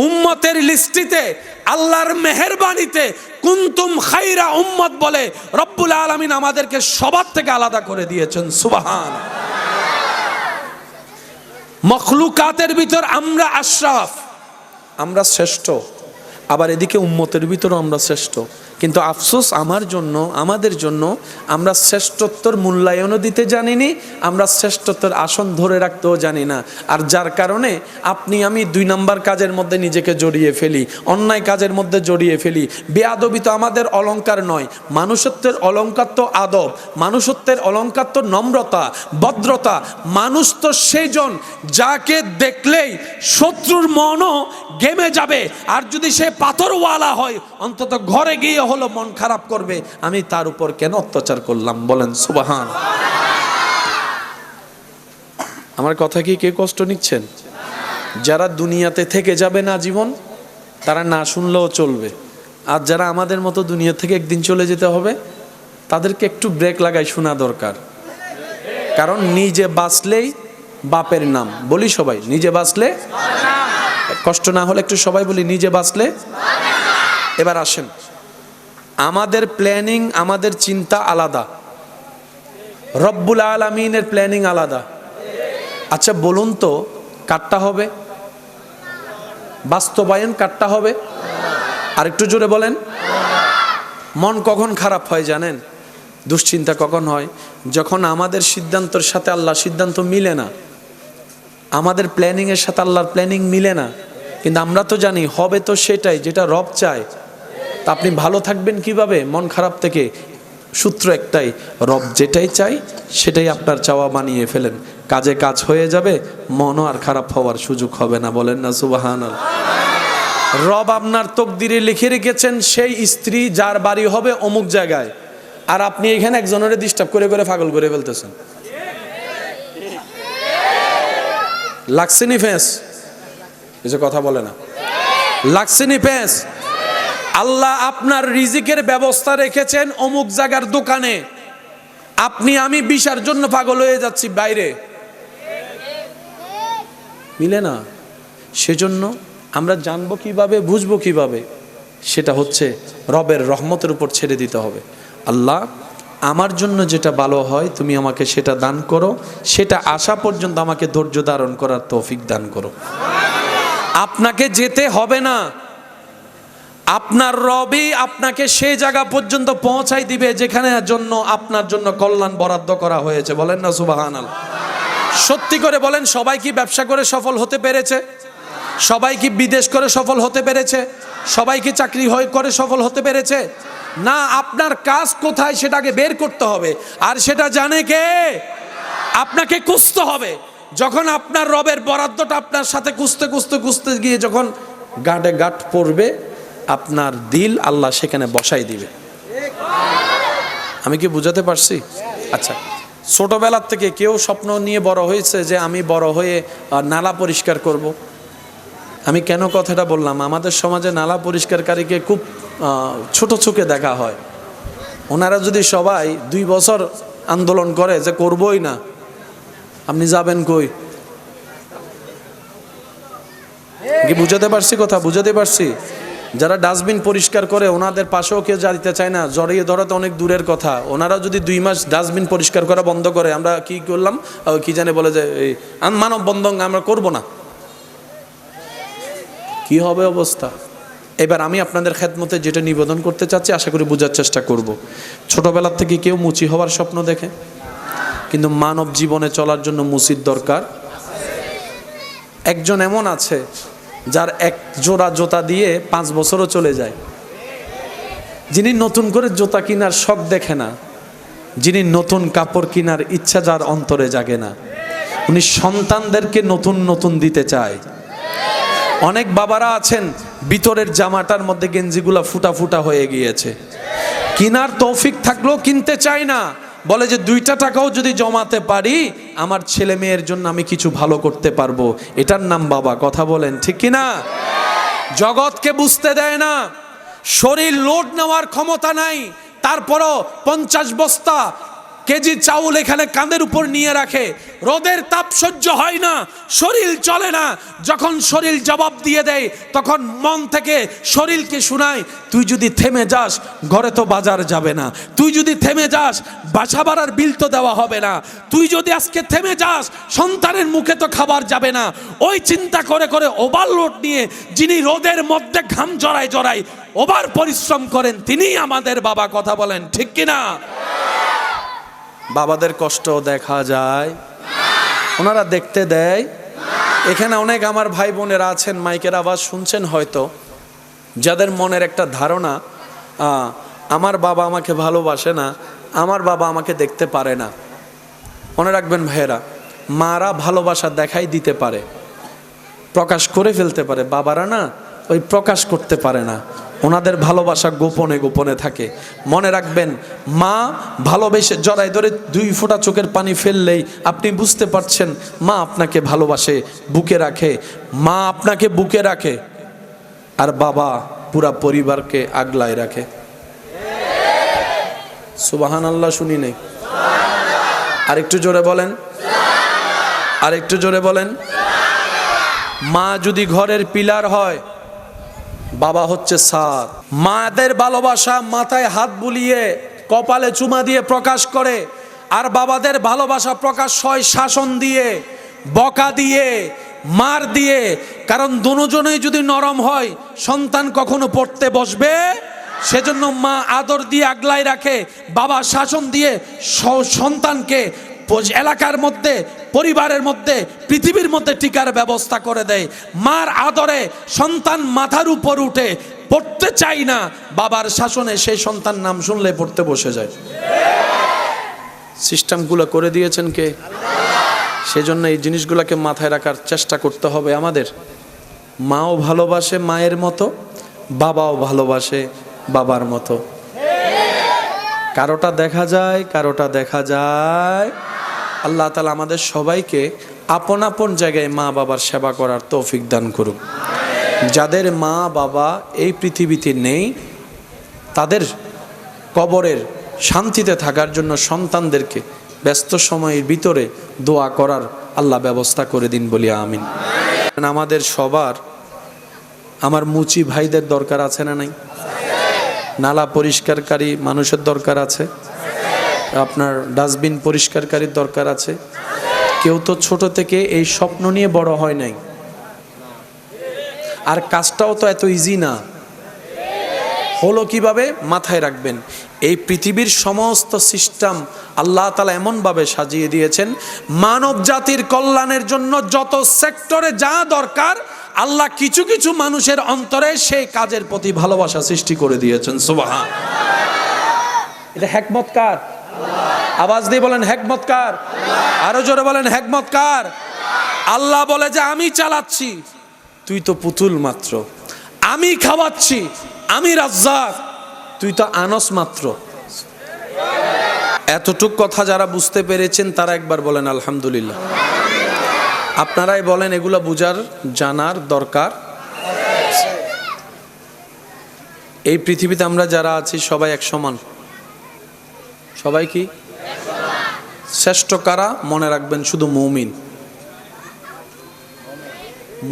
উম্মতের লিস্টিতে আল্লাহর মেহেরবানিতে কুনতুম খায়রা উম্মত বলে রব্বুল আলামিন আমাদেরকে সবার থেকে আলাদা করে দিয়েছেন। সুবহান। মখলুকাতের ভিতর আমরা আশরাফ, আমরা শ্রেষ্ঠ, আবার এদিকে উম্মতের ভিতরও আমরা শ্রেষ্ঠ। কিন্তু আফসোস আমাদের জন্য আমরা শ্রেষ্ঠত্বর মূল্যায়নও দিতে জানিনি, আমরা শ্রেষ্ঠত্বের আসন ধরে রাখতেও জানি না। আর যার কারণে আপনি আমি 2 নাম্বার কাজের মধ্যে নিজেকে জড়িয়ে ফেলি, অন্যায় কাজের মধ্যে জড়িয়ে ফেলি। বেয়াদবি তো আমাদের অলংকার নয়, মানুষত্বের অলংকার তো আদব, মানুষত্বের অলংকার তো নম্রতা, ভদ্রতা। মানুষ তো সেইজন যাকে দেখলেই শত্রুর মনও ঘেমে যাবে, আর যদি সে পাথরওয়ালা হয় অন্তত ঘরে গিয়ে হলো মন খারাপ করবে, আমি তার উপর কেন অত্যাচার করলাম। বলেন সুবহান। আমার কথা কি কে কষ্ট নিচ্ছেন? যারা দুনিয়াতে থেকে যাবে না জীবন, তারা না শুনলেও চলবে। আর যারা আমাদের মতো দুনিয়া থেকে একদিন চলে যেতে হবে, তাদেরকে একটু ব্রেক লাগাই শোনা দরকার। কারণ নিজে বাঁচলেই বাপের নাম। বলি সবাই, নিজে বাঁচলে, কষ্ট না হলে একটু সবাই বলি, নিজে বাঁচলে। এবার আসেন, আমাদের প্ল্যানিং, আমাদের চিন্তা আলাদা, রব্বুল আলামিনের প্ল্যানিং আলাদা। আচ্ছা বলুন তো, কাটটা হবে বাস্তবায়ন, কাটটা হবে? আর একটু জোরে বলেন। মন কখন খারাপ হয় জানেন? দুশ্চিন্তা কখন হয়? যখন আমাদের সিদ্ধান্তের সাথে আল্লাহর সিদ্ধান্ত মিলে না, আমাদের প্ল্যানিংয়ের সাথে আল্লাহর প্ল্যানিং মিলে না। কিন্তু আমরা তো জানি হবে তো সেটাই যেটা রব চায়। তা আপনি ভালো থাকবেন কিভাবে মন খারাপ থেকে? সূত্র একটাই, রব যেটাই চাই সেটাই আপনার চাওয়া বানিয়ে ফেলেন, কাজে কাজ হয়ে যাবে, মনও আর খারাপ হওয়ার সুযোগ হবে না। বলেন না সুবহানাল্লাহ। রব আপনার তকদিরে লিখে রেখেছেন সেই স্ত্রী যার বাড়ি হবে অমুক জায়গায়, আর আপনি এখানে একজনের ডিস্টার্ব করে করে পাগল করে ফেলতেছেন। লাগছেনি ফেস? কিছু কথা বলে না। লাগছেনি ফেস? আল্লাহ আপনার রিজিকের ব্যবস্থা রেখেছেন অমুক জায়গার দোকানে, আপনি আমি বিশার জন্য পাগল হয়ে যাচ্ছি বাইরে, মিলে না। সেজন্য আমরা জানবো কিভাবে, বুঝবো কিভাবে? সেটা হচ্ছে রবের রহমতের উপর ছেড়ে দিতে হবে। আল্লাহ আমার জন্য যেটা ভালো হয় তুমি আমাকে সেটা দান করো, সেটা আসা পর্যন্ত আমাকে ধৈর্য ধারণ করার তৌফিক দান করো। আপনাকে যেতে হবে না, আপনার রবই আপনাকে সেই জায়গা পর্যন্ত পৌঁছাই দিবে যেখানে জন্য আপনার জন্য কল্যাণ বরাদ্দ করা হয়েছে। বলেন না সুবহানাল্লাহ। সত্যি করে বলেন, সবাই কি ব্যবসা করে সফল হতে পেরেছে? সবাই কি বিদেশ করে সফল হতে পেরেছে? সবাই কি চাকরি করে সফল হতে পেরেছে? না। আপনার কাজ কোথায় সেটাকে বের করতে হবে, আর সেটা জানে কে? আপনাকে খুঁজতে হবে। যখন আপনার রবের বরাদ্দটা আপনার সাথে খুঁজতে গিয়ে যখন গাঁটে গাঁট পড়বে, আপনার দিল আল্লাহ সেখানে বসাই দিবে। আমি কি বুঝাতে পারছি? আচ্ছা, ছোটবেলার থেকে কেউ স্বপ্ন নিয়ে বড় হয়েছে যে আমি বড় হয়ে নালা পরিষ্কার করব? আমি কেন কথাটা বললাম, আমাদের সমাজে নালা পরিষ্কারকারীকে খুব ছোট চোখে দেখা হয়। ওনারা যদি সবাই 2 বছর আন্দোলন করে যে করবই না, আপনি যাবেন কই? কি বুঝাতে পারছি কথা? বুঝাতে পারছি? যারা ডাস্টবিন পরিষ্কার করে ওনাদের পাশেও কেউ যেতে চায় না, জড়িয়ে ধরা তো অনেক দূরের কথা। ওনারা যদি 2 মাস ডাস্টবিন পরিষ্কার করা বন্ধ করে, আমরা কি করলাম, কি জানে বলে যে এই মানববন্ধন আমরা করব না, কি হবে অবস্থা? এবার আমি আপনাদের খেদমতে যেটা নিবেদন করতে চাচ্ছি, আশা করি বোঝার চেষ্টা করব। ছোটবেলার থেকে কেউ মুচি হওয়ার স্বপ্ন দেখে, কিন্তু মানব জীবনে চলার জন্য মুচির দরকার। একজন এমন আছে যার 1 জোড়া জুতা দিয়ে 5 বছরও চলে যায়, যিনি নতুন করে জুতা কেনার শখ দেখে না, যিনি নতুন কাপড় কেনার ইচ্ছা যার অন্তরে জাগে না, উনি সন্তানদেরকে নতুন নতুন দিতে চায়। অনেক বাবারা আছেন ভিতরের জামাটার মধ্যে গেঞ্জিগুলা ফুটা ফুটা হয়ে গিয়েছে, কেনার তৌফিক থাকলেও কিনতে চায় না, বলে যে 2টা টাকাও যদি জমাতে পারি আমার ছেলে মেয়ের জন্য আমি কিছু ভালো করতে পারবো। এটার নাম বাবা। কথা বলেন ঠিক কিনা? জগৎকে বুঝতে দেয় না, শরীর লোড নেওয়ার ক্ষমতা নাই, তারপরও 50 বস্তা কেজি চাউল এখানে কাঁধের উপর নিয়ে রাখে। রোদের তাপ সহ্য হয় না, শরীর চলে না। যখন শরীর জবাব দিয়ে দেয় তখন মন থেকে শরীরকে শোনায়, তুই যদি থেমে যাস ঘরে তো বাজার যাবে না, তুই যদি থেমে যাস বাসা ভাড়ার বিল তো দেওয়া হবে না, তুই যদি আজকে থেমে যাস সন্তানের মুখে তো খাবার যাবে না। ওই চিন্তা করে করে ওভারলোড নিয়ে যিনি রোদের মধ্যে ঘাম জড়ায় জড়ায় ওভার পরিশ্রম করেন, তিনিই আমাদের বাবা। কথা বলেন ঠিক কিনা? বাবাদের কষ্ট দেখা যায়, ওনারা দেখতে দেয়। এখানে অনেক আমার ভাই বোনেরা আছেন, মাইকের আওয়াজ শুনছেন হয়তো, যাদের মনের একটা ধারণা আমার বাবা আমাকে ভালোবাসে না, আমার বাবা আমাকে দেখতে পারে না। মনে রাখবেন ভাইয়েরা, মারা ভালোবাসা দেখাই দিতে পারে, প্রকাশ করে ফেলতে পারে, বাবারা না ওই প্রকাশ করতে পারে না, ওনাদের ভালোবাসা গোপনে গোপনে থাকে। মনে রাখবেন, মা ভালোবেসে জড়াই ধরে 2 ফোঁটা চোখের পানি ফেললেই আপনি বুঝতে পারছেন মা আপনাকে ভালোবাসে, বুকে রাখে। মা আপনাকে বুকে রাখে, আর বাবা পুরা পরিবারকে আগলায় রাখে। সুবহানাল্লাহ শুনি নাই? আরেকটু জোরে বলেন, আরেকটু জোরে বলেন। মা যদি ঘরের পিলার হয়, বাবা হচ্ছে ছাদ। মাদের ভালোবাসা মাথায় হাত বুলিয়ে কপালে চুমা দিয়ে প্রকাশ করে, আর বাবাদের ভালোবাসা প্রকাশ হয় শাসন দিয়ে, বকা দিয়ে, মার দিয়ে। কারণ দুজনেই যদি নরম হয় সন্তান কখনো পড়তে বসবে, সেজন্য মা আদর দিয়ে আগলায় রাখে, বাবা শাসন দিয়ে সন্তানকে এলাকার মধ্যে, পরিবারের মধ্যে, পৃথিবীর মধ্যে টিকার ব্যবস্থা করে দেয়। মার আদরে সন্তান মাথার উপর উঠে, পড়তে চাই না, বাবার শাসনে সেই সন্তান নাম শুনলে পড়তে বসে যায়। সিস্টেমগুলো করে দিয়েছেন কে? সেজন্য এই জিনিসগুলোকে মাথায় রাখার চেষ্টা করতে হবে আমাদের। মাও ভালোবাসে মায়ের মতো, বাবাও ভালোবাসে বাবার মতো। কারোটা দেখা যায়, কারোটা দেখা যায়। আল্লাহ তাআলা আমাদের সবাইকে আপন আপন জায়গায় মা বাবার সেবা করার তৌফিক দান করুন। যাদের মা বাবা এই পৃথিবীতে নেই, তাদের কবরের শান্তিতে থাকার জন্য সন্তানদেরকে ব্যস্ত সময়ের ভিতরে দোয়া করার আল্লাহ ব্যবস্থা করে দিন বলি আমিন। আমাদের সবার, আমার মুচি ভাইদের দরকার আছে না নাই? নালা পরিষ্কারকারী মানুষের দরকার আছে, আপনার ডাস্টবিন পরিষ্কারকারীর দরকার আছে। কেউ তো ছোট থেকে এই স্বপ্ন নিয়ে বড় হয় নাই, আর কাজটাও তো এত ইজি না। হলো কিভাবে? মাথায় রাখবেন, এই পৃথিবীর সমস্ত সিস্টেম আল্লাহ তাআলা এমনভাবে সাজিয়ে দিয়েছেন, মানব জাতির কল্যাণের জন্য যত সেক্টরে যা দরকার আল্লাহ কিছু কিছু মানুষের অন্তরে সেই কাজের প্রতি ভালোবাসা সৃষ্টি করে দিয়েছেন। সুবহান। এটা হিকমত কার? আওয়াজ দিয়ে বলেন হিকমত কার? আরো জোরে বলেন হিকমত কার? আল্লাহ বলে যে আমি চালাচ্ছি, তুই তো পুতুল মাত্র। আমি খাওয়াচ্ছি, আমি রাজ্জাক, তুই তো আনস মাত্র। এতটুক কথা যারা বুঝতে পেরেছেন তারা একবার বলেন আলহামদুলিল্লাহ। আপনারাই বলেন এগুলা বুঝার জানার দরকার। এই পৃথিবীতে আমরা যারা আছি সবাই এক সমান। সবাই কি শ্রেষ্ঠ কারা? মনে রাখবেন শুধু মুমিন।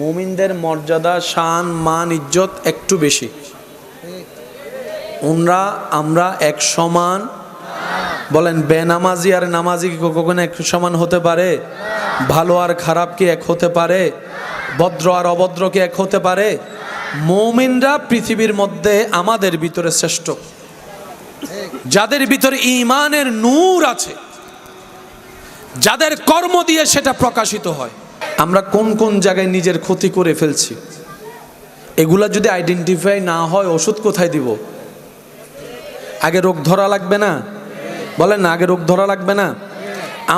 মুমিনদের মর্যাদা, শান, মান, ইজ্জত একটু বেশি। আমরা এক সমান। বলেন বেনামাজি আর নামাজি কি কখনো এক সমান হতে পারে? ভালো আর খারাপ কি এক হতে পারে? ভদ্র আর অভদ্র কি এক হতে পারে? মুমিনরা পৃথিবীর মধ্যে আমাদের ভিতরে শ্রেষ্ঠ, যাদের ভিতরে ঈমানের নূর আছে, যাদের কর্ম দিয়ে সেটা প্রকাশিত হয়। আমরা কোন কোন জায়গায় নিজের ক্ষতি করে ফেলছি, এগুলা যদি আইডেন্টিফাই না হয় ওষুধ কোথায় দিব? আগে রোগ ধরা লাগবে না? বলেন না, আগে রোগ ধরা লাগবে না?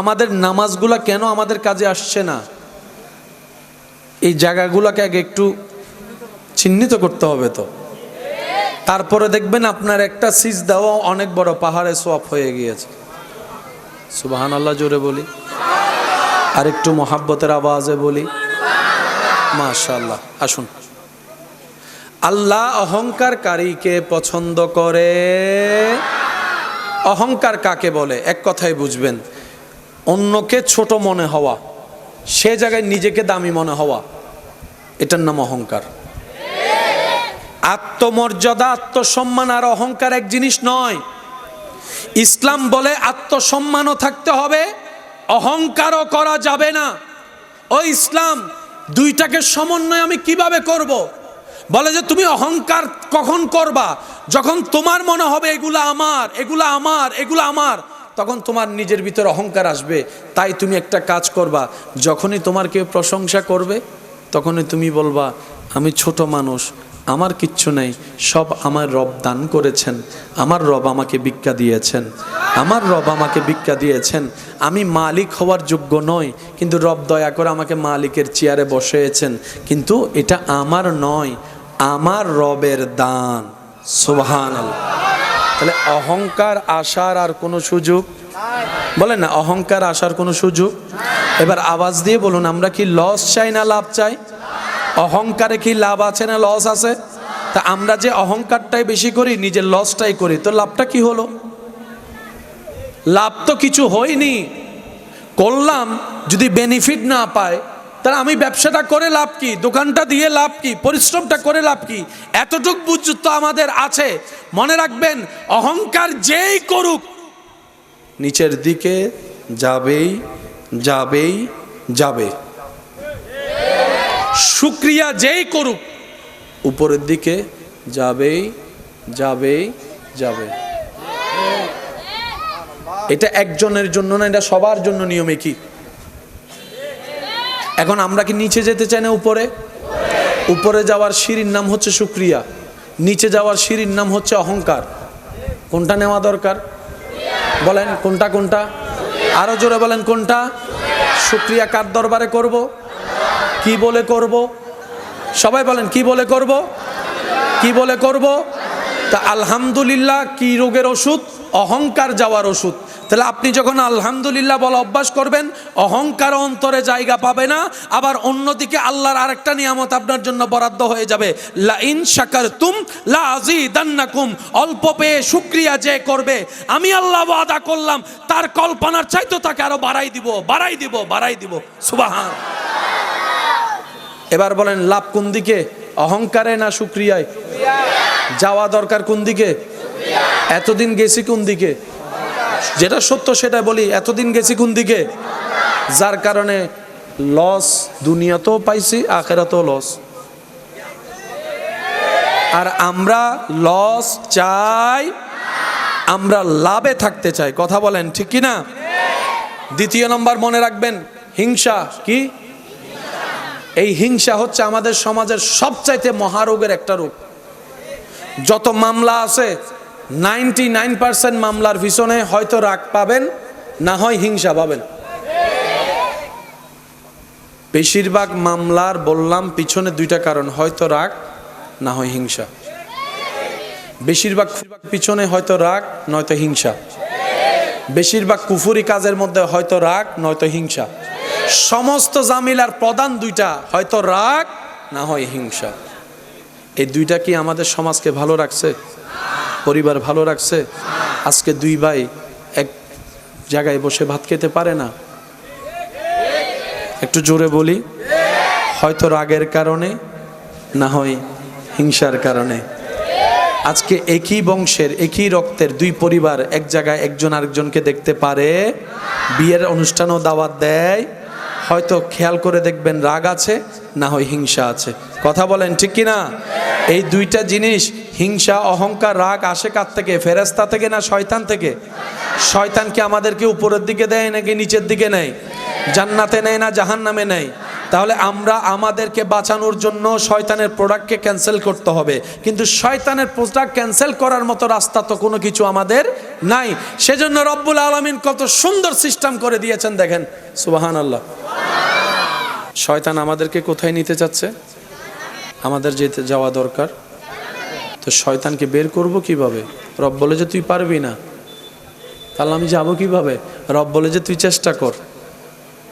আমাদের নামাজগুলা কেন আমাদের কাজে আসছে না? এই জায়গাগুলোকে আগে একটু চিহ্নিত করতে হবে তো। তারপরে দেখবেন আপনার একটা সিজদাও অনেক বড় পাহাড়ে সোয়াব হয়ে গিয়েছে। সুবহানাল্লাহ জোরে বলি, আর একটু মোহাব্বতের আওয়াজে বলি মাশাআল্লাহ। আসুন, আল্লাহ অহংকারকারীকে পছন্দ করে। অহংকার কাকে বলে? এক কথায় বুঝবেন, অন্যকে ছোট মনে হওয়া, সে জায়গায় নিজেকে দামি মনে হওয়া, এটার নাম অহংকার। আত্মমর্যাদা, আত্মসম্মান আর অহংকার এক জিনিস নয়। ইসলাম বলে আত্মসম্মানও থাকতে হবে, অহংকারও করা যাবে না। ও ইসলাম, দুইটাকে সমন্বয় আমি কিভাবে করব? বলে যে তুমি অহংকার কখন করবা? যখন তোমার মনে হবে এগুলা আমার, এগুলা আমার, এগুলা আমার, তখন তোমার নিজের ভিতরে অহংকার আসবে। তাই তুমি একটা কাজ করবা, যখনই তোমার কেউ প্রশংসা করবে তখনই তুমি বলবা আমি ছোট মানুষ, আমার কিচ্ছু নেই, সব আমার রব দান করেছেন, আমার রব আমাকে ভিক্ষা দিয়েছেন, আমার রব আমাকে ভিক্ষা দিয়েছেন। আমি মালিক হওয়ার যোগ্য নই, কিন্তু রব দয়া করে আমাকে মালিকের চেয়ারে বসিয়েছেন, কিন্তু এটা আমার নয়, আমার রবের দান। সুবহানাল্লাহ। তাহলে অহংকার আসার আর কোনো সুযোগ? বলেন না, অহংকার আসার কোনো সুযোগ? এবার আওয়াজ দিয়ে বলুন, আমরা কি লস চাই না লাভ চাই? অহংকারে কি লাভ আছে না লস আছে? তা আমরা যে অহংকারটাই বেশি করি, নিজের লসটাই করি, তো লাভটা কি হলো? লাভ তো কিছু হয়নি। করলাম, যদি বেনিফিট না পায় তাহলে আমি ব্যবসাটা করে লাভ কি? দোকানটা দিয়ে লাভ কি? পরিশ্রমটা করে লাভ কি? এতটুক বুঝ তো আমাদের আছে। মনে রাখবেন, অহংকার যেই করুক নিচের দিকে যাবেই যাবেই যাবে। শুকরিয়া যেই করুক উপরের দিকে যাবেই যাবেই যাবে। এটা একজনের জন্য না, এটা সবার জন্য নিয়মে কি? এখন আমরা কি নিচে যেতে চাই না উপরে? উপরে যাওয়ার সিঁড়ির নাম হচ্ছে শুকরিয়া, নিচে যাওয়ার সিঁড়ির নাম হচ্ছে অহংকার। কোনটা নেওয়া দরকার? বলেন কোনটা কোনটা? আরো জোরে বলেন কোনটা? শুকরিয়া কার দরবারে করব? কি বলে করব? সবাই বলেন কি বলে করব? কি বলে করব? তা আলহামদুলিল্লাহ কি রোগের ওষুধ? অহংকার যাওয়ার ওষুধ। তাহলে আপনি যখন আলহামদুলিল্লাহ বলা অভ্যাস করবেন, অহংকার অন্তরে জায়গা পাবে না। আবার অন্যদিকে আল্লাহর আরেকটা নিয়ামত আপনার জন্য বরাদ্দ হয়ে যাবে, লা ইন শাকারতুম লা আযীদান্নাকুম। অল্প পেয়ে শুকরিয়া যে করবে, আমি আল্লাহ ওয়াদা করলাম তার কল্পনার চাইতে তাকে আরো বাড়াই দিব, বাড়াই দিব, বাড়াই দিব। সুবহান। এবার বলেন লাভ কোন দিকে? অহংকারে না শুকরিয়ায়? যাওয়া দরকার কোন দিকে? এতদিন গেছি কোন দিকে? যেটা সত্য সেটা বলি, এতদিন গেছি কোন দিকে? যার কারণে লস দুনিয়াতেও পাইছি, আখিরাতেও লস। আর আমরা লস চাই, আমরা লাভে থাকতে চাই। কথা বলেন ঠিক কি না? দ্বিতীয় নম্বর মনে রাখবেন, হিংসা। কি? এই হিংসা হচ্ছে আমাদের সমাজের সবচাইতে মহারোগের একটা রোগ। যত মামলা আছে 99% মামলার পিছনে হয়তো রাগ পাবেন, না হয় হিংসা পাবেন। বেশিরভাগ মামলার বললাম পিছনে দুইটা কারণ, হয়তো রাগ না হয় হিংসা। বেশিরভাগ পিছনে হয়তো রাগ নয়তো হিংসা। বেশিরভাগ কুফরি কাজের মধ্যে হয়তো রাগ নয়তো হিংসা। সমস্ত জামিলার প্রধান দুইটা, হয়তো রাগ না হয় হিংসা। এই দুইটা কি আমাদের সমাজকে ভালো রাখছে, পরিবার ভালো রাখছে? আজকে দুই ভাই এক জায়গায় বসে ভাত খেতে পারে না। একটু জোরে বলি, হয়তো রাগের কারণে না হয় হিংসার কারণে। আজকে একই বংশের একই রক্তের দুই পরিবার এক জায়গায় একজন আরেকজনকে দেখতে পারে, বিয়ের অনুষ্ঠানও দাওয়াত দেয়, হয়তো খেয়াল করে দেখবেন রাগ আছে না হয় হিংসা আছে। কথা বলেন ঠিক কিনা? এই দুইটা জিনিস, হিংসা অহংকার রাগ, আসে কার থেকে? ফেরেশতা থেকে না শয়তান থেকে? শয়তান কি আমাদেরকে উপরের দিকে দেয় নাকি নিচের দিকে নেয়? জান্নাতে নেয় না জাহান্নামে নেয়? তাহলে আমরা আমাদেরকে বাঁচানোর জন্য শয়তানের প্রোডাক্টকে ক্যান্সেল করতে হবে, কিন্তু শয়তানের প্রোডাক্ট ক্যান্সেল করার মতো রাস্তা তো কোনো কিছু আমাদের নাই। সেজন্য রব্বুল আলামিন কত সুন্দর সিস্টেম করে দিয়েছেন দেখেন, সুবহানাল্লাহ। শয়তান আমাদেরকে কোথায় নিতে চাচ্ছে? আমাদের যেতে যাওয়া দরকার। তো শয়তানকে বের করব কিভাবে? রব বলে যে তুই পারবি না, তাহলে আমি যাবো কিভাবে? রব বলে যে তুই চেষ্টা কর,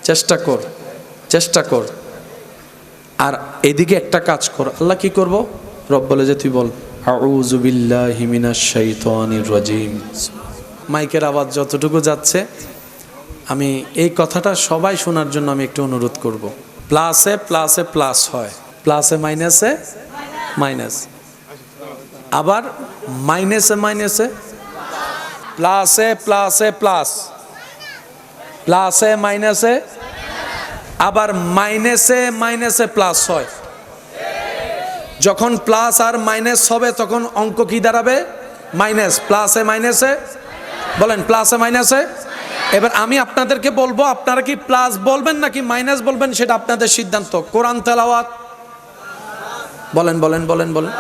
চেষ্টা কর, চেষ্টা কর। আর এদিকে একটা কাজ কর। আল্লাহ কি করব? রব বলে যে তুই বল আউযু বিল্লাহি মিনাশ শাইতানির রাজিম। মাইকের আওয়াজ যতটুকু যাচ্ছে, আমি এই কথাটা সবাই শোনার জন্য আমি একটু অনুরোধ করব। প্লাসে প্লাসে প্লাস হয়, প্লাসে মাইনাসে মাইনাস, আবার মাইনাসে মাইনাসে প্লাসে প্লাসে প্লাস, প্লাসে মাইনাসে, আবার মাইনাসে মাইনাসে প্লাস হয়। যখন প্লাস আর মাইনাস হবে তখন অঙ্ক কি দাঁড়াবে? মাইনাস। প্লাসে মাইনাসে, বলেন প্লাসে মাইনাসে। এবার আমি আপনাদেরকে বলবো, আপনারা কি প্লাস বলবেন নাকি মাইনাস বলবেন সেটা আপনাদের সিদ্ধান্ত। কোরআন তেলাওয়াত বলেন, বলেন বলেন বলেন,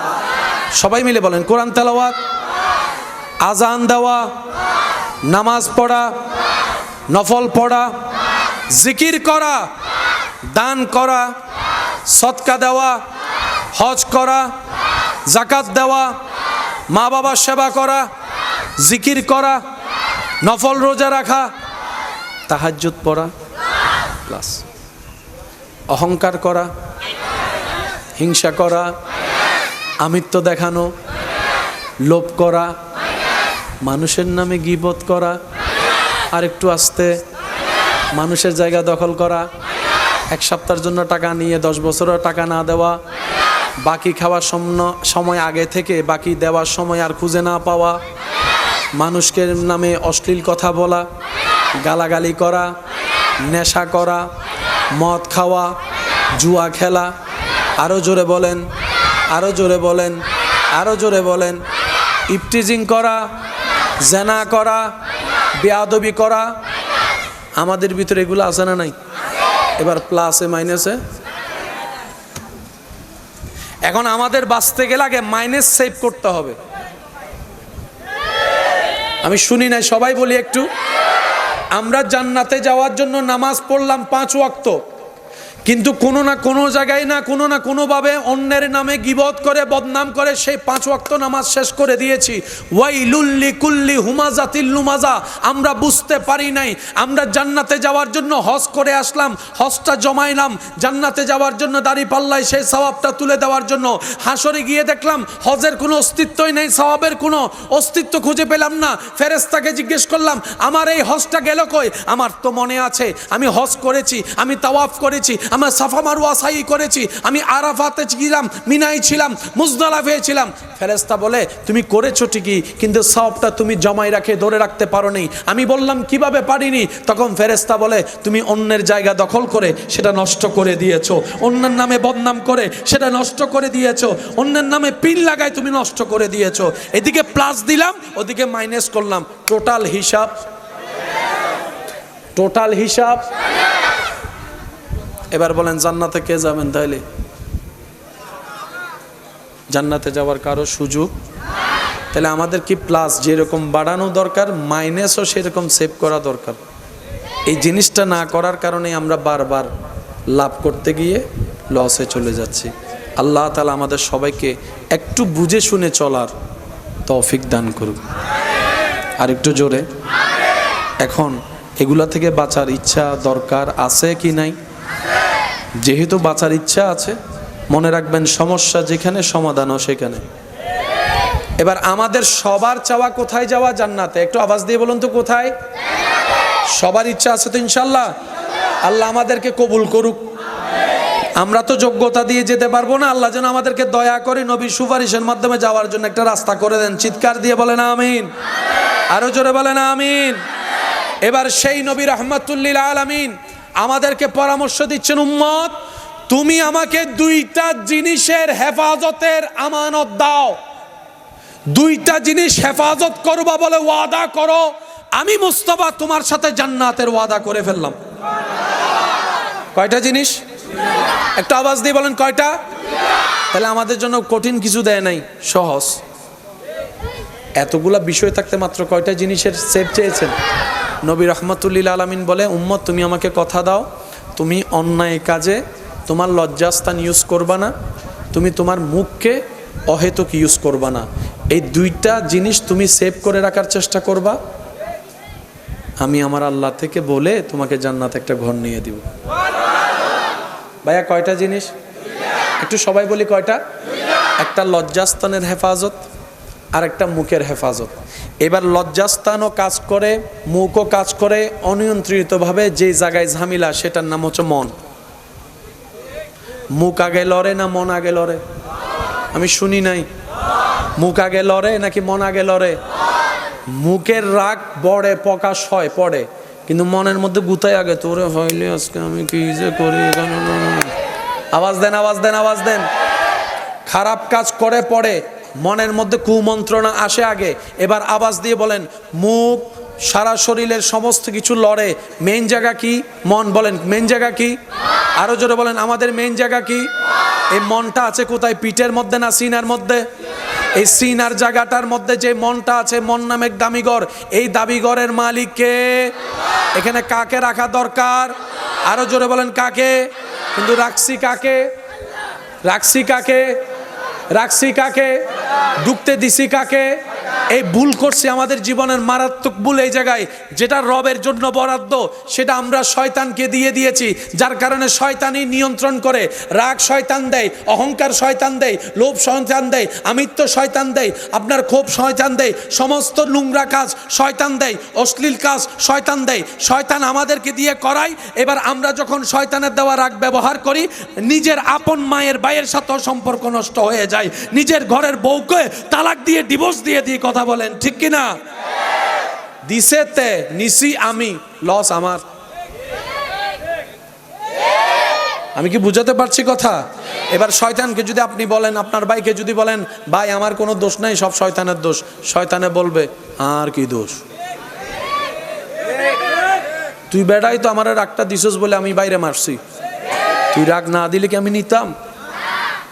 সবাই মিলে বলেন। কোরআন তেলাওয়াত, আজান দেওয়া, নামাজ পড়া, নফল পড়া, জিকির করা, দান করা, সদকা দেওয়া, হজ করা, যাকাত দেওয়া, মা বাবার সেবা করা, জিকির করা, নফল রোজা রাখা, তাহাজ্জুদ পড়া, প্লাস। অহংকার করা, হিংসা করা, আমিত্ব দেখানো, লোভ করা, মানুষের নামে গীবত করা, আর একটু আস্তে, মানুষের জায়গা দখল করা, এক সপ্তাহের জন্য টাকা নিয়ে 10 বছরের টাকা না দেওয়া, বাকি খাওয়ার সময় আগে থেকে বাকি দেওয়ার সময় আর খুঁজে না পাওয়া, মানুষকে নামে অশ্লীল কথা বলা, গালাগালি করা, নেশা করা, মদ খাওয়া, জুয়া খেলা, আরও জোরে বলেন, আরও জোরে বলেন, আরও জোরে বলেন, ইফটিজিং করা, জেনা করা, বেয়াদবি করা। আমাদের ভিতরে এগুলো আছে না নাই? এবার প্লাসে মাইনাসে। এখন আমাদের বাঁচতে গেলে আগে মাইনাস সেভ করতে হবে। আমি শুনি নাই, সবাই বলি একটু। আমরা জান্নাতে যাওয়ার জন্য নামাজ পড়লাম 5 ওয়াক্ত, কিন্তু কোনো না কোনো জায়গায় না কোনোভাবে অন্যের নামে গীবত করে বদনাম করে সেই 5 ওয়াক্ত নামাজ শেষ করে দিয়েছি। ওয়াইলুল লিকুল্লি হুমাজাতিল লুমাজা। আমরা বুঝতে পারি নাই আমরা জান্নাতে যাওয়ার জন্য হজ করে আসলাম, হজটা জমাইলাম জান্নাতে যাওয়ার জন্য, দাঁড়িপাল্লায় সেই সওয়াবটা তুলে দেওয়ার জন্য। হাসরে গিয়ে দেখলাম হজের কোনো অস্তিত্বই নেই, সওয়াবের কোনো অস্তিত্ব খুঁজে পেলাম না। ফেরেশতাকে জিজ্ঞেস করলাম আমার এই হজটা গেল কই? আমার তো মনে আছে আমি হজ করেছি, আমি তাওয়াফ করেছি, আমরা সাফা মারওয়া সাই করেছি, আমি আরাফাতে ছিলাম, মিনায় ছিলাম, মুজদালিফায় ছিলাম। ফেরেশতা বলে তুমি করেছো ঠিকই, কিন্তু সওয়াবটা তুমি জমাই রাখে ধরে রাখতে পারোনি। আমি বললাম কিভাবে পারিনি? তখন ফেরেশতা বলে তুমি অন্যের জায়গা দখল করে সেটা নষ্ট করে দিয়েছো, অন্যের নামে বদনাম করে সেটা নষ্ট করে দিয়েছো, অন্যের নামে পিন লাগায় তুমি নষ্ট করে দিয়েছো। এদিকে প্লাস দিলাম, ওদিকে মাইনাস করলাম। টোটাল হিসাব, টোটাল হিসাব। এবার বলেন জান্নাতে কে যাবেন? তাইলে জান্নাতে যাওয়ার কারো সুযোগ? তাহলে আমাদের কি প্লাস যেরকম বাড়ানো দরকার, মাইনাসও সেরকম সেভ করা দরকার। এই জিনিসটা না করার কারণে আমরা বারবার লাভ করতে গিয়ে লসে চলে যাচ্ছি। আল্লাহ তাআলা আমাদের সবাইকে একটু বুঝে শুনে চলার তৌফিক দান করুন। আর একটু জোরে এখন এগুলা থেকে বাঁচার ইচ্ছা দরকার আছে কি নাই? যেহেতু বাঁচার ইচ্ছা আছে, মনে রাখবেন সমস্যা যেখানে সমাধানও সেখানে। এবার আমাদের সবার চাওয়া কোথায় যাওয়া? জান্নাতে। একটু আওয়াজ দিয়ে বলুন তো কোথায়? সবার ইচ্ছা আছে তো ইনশাল্লাহ? আল্লাহ আমাদেরকে কবুল করুক। আমরা তো যোগ্যতা দিয়ে যেতে পারবো না, আল্লাহ যেন আমাদেরকে দয়া করে নবীর সুপারিশের মাধ্যমে যাওয়ার জন্য একটা রাস্তা করে দেন। চিৎকার দিয়ে বলেন আমিন, আরো জোরে বলেন আমিন। এবার সেই নবী রাহমাতুল লিল আলামিন আমাদেরকে পরামর্শ দিচ্ছেন, উম্মত তুমি আমাকে দুইটা জিনিসের হেফাজতের আমানত দাও, দুইটা জিনিস হেফাজত করবা বলে ওয়াদা করো, আমি মুস্তাফা তোমার সাথে জান্নাতের ওয়াদা করে ফেললাম। কয়টা জিনিস? একটা আওয়াজ দিয়ে বলেন কয়টা? তাহলে আমাদের জন্য কঠিন কিছু দেয় নাই, সহজ। এতগুলা বিষয় থাকতে মাত্র কয়টা জিনিসের সেভ চেয়েছেন? নবী রাহমাতুল লিল আলামিন বলে, উম্মত তুমি আমাকে কথা দাও, তুমি অন্যায় কাজে তোমার লজ্জাস্থান ইউজ করবা না, তুমি তোমার মুখকে অহেতুক ইউজ করবা না। এই দুইটা জিনিস তুমি সেভ করে রাখার চেষ্টা করবা, আমি আমার আল্লাহ থেকে বলে তোমাকে জান্নাতে একটা ঘর নিয়ে দিব। ভাইয়া কয়টা জিনিস? একটু সবাই বলি কয়টা? একটা লজ্জাস্থানের হেফাজত আর একটা মুখের হেফাজত। এবার লজ্জাস্থানও কাজ করে, মুখও কাজ করে অনিয়ন্ত্রিতভাবে। যে জায়গায় ঝামেলা সেটার নাম হচ্ছে মন। মুখ আগে লড়ে না মন আগে লড়ে? আমি শুনি নাই। মুখ আগে লড়ে নাকি মন আগে লড়ে? মুখের রাগ বড়ে প্রকাশ হয় পড়ে, কিন্তু মনের মধ্যে গুতায় আগে তোরে হইলে আজকে আমি কি যে করি। আওয়াজ দেন, আওয়াজ দেন, আওয়াজ দেন। খারাপ কাজ করে পড়ে, মনের মধ্যে কুমন্ত্রণা আসে আগে। এবার আওয়াজ দিয়ে বলেন, মুখ সারা শরীরের সমস্ত কিছু লড়ে, মেইন জায়গা কি? মন। বলেন মেইন জায়গা কি? আরো জোরে বলেন, আমাদের মেইন জায়গা কি? এই মনটা আছে কোথায়? পিঠের মধ্যে না সিনার মধ্যে? এই সিনার জায়গাটার মধ্যে যে মনটা আছে, মন নামে দামিঘর, এই দাবিঘরের মালিক কে? এখানে কাকে রাখা দরকার? আরো জোরে বলেন কাকে? কিন্তু রাখছি কাকে? রাখছি কাকে? রাখছি কাকে? ঢুকতে দিছি কাকে? এই ভুল করছি, আমাদের জীবনের মারাত্মক ভুল এই জায়গায়। যেটা রবের জন্য বরাদ্দ সেটা আমরা শয়তানকে দিয়ে দিয়েছি, যার কারণে শয়তানই নিয়ন্ত্রণ করে। রাগ শয়তান দেয়, অহংকার শয়তান দেয়, লোভ শয়তান দেয়, আমিত্ব শয়তান দেয়, আপনার ক্ষোভ শয়তান দেয়, সমস্ত নোংরা কাজ শয়তান দেয়, অশ্লীল কাজ শয়তান দেয়। শয়তান আমাদেরকে দিয়ে করায়। এবার আমরা যখন শয়তানের দেওয়া রাগ ব্যবহার করি, নিজের আপন মায়ের ভাইয়ের সাথেও সম্পর্ক নষ্ট হয়ে যায়। নিজের ঘরের বউকে তালাক দিয়ে ডিভোর্স দিয়ে দিয়ে কথা বলেন, ঠিক কিনা? দিছে তে নিছি আমি, লস আমার। আমি কি বুঝাতে পারছি কথা? এবার শয়তানকে যদি আপনি বলেন, আপনার ভাইকে যদি বলেন, ভাই আমার কোনো দোষ নাই, সব শয়তানের দোষ, শয়তানে বলবে আর কি দোষ? তুই বেড়াই তো আমার রাগটা দিছস বলে আমি বাইরে মারছি, তুই রাগ না দিলে কি আমি নিতাম?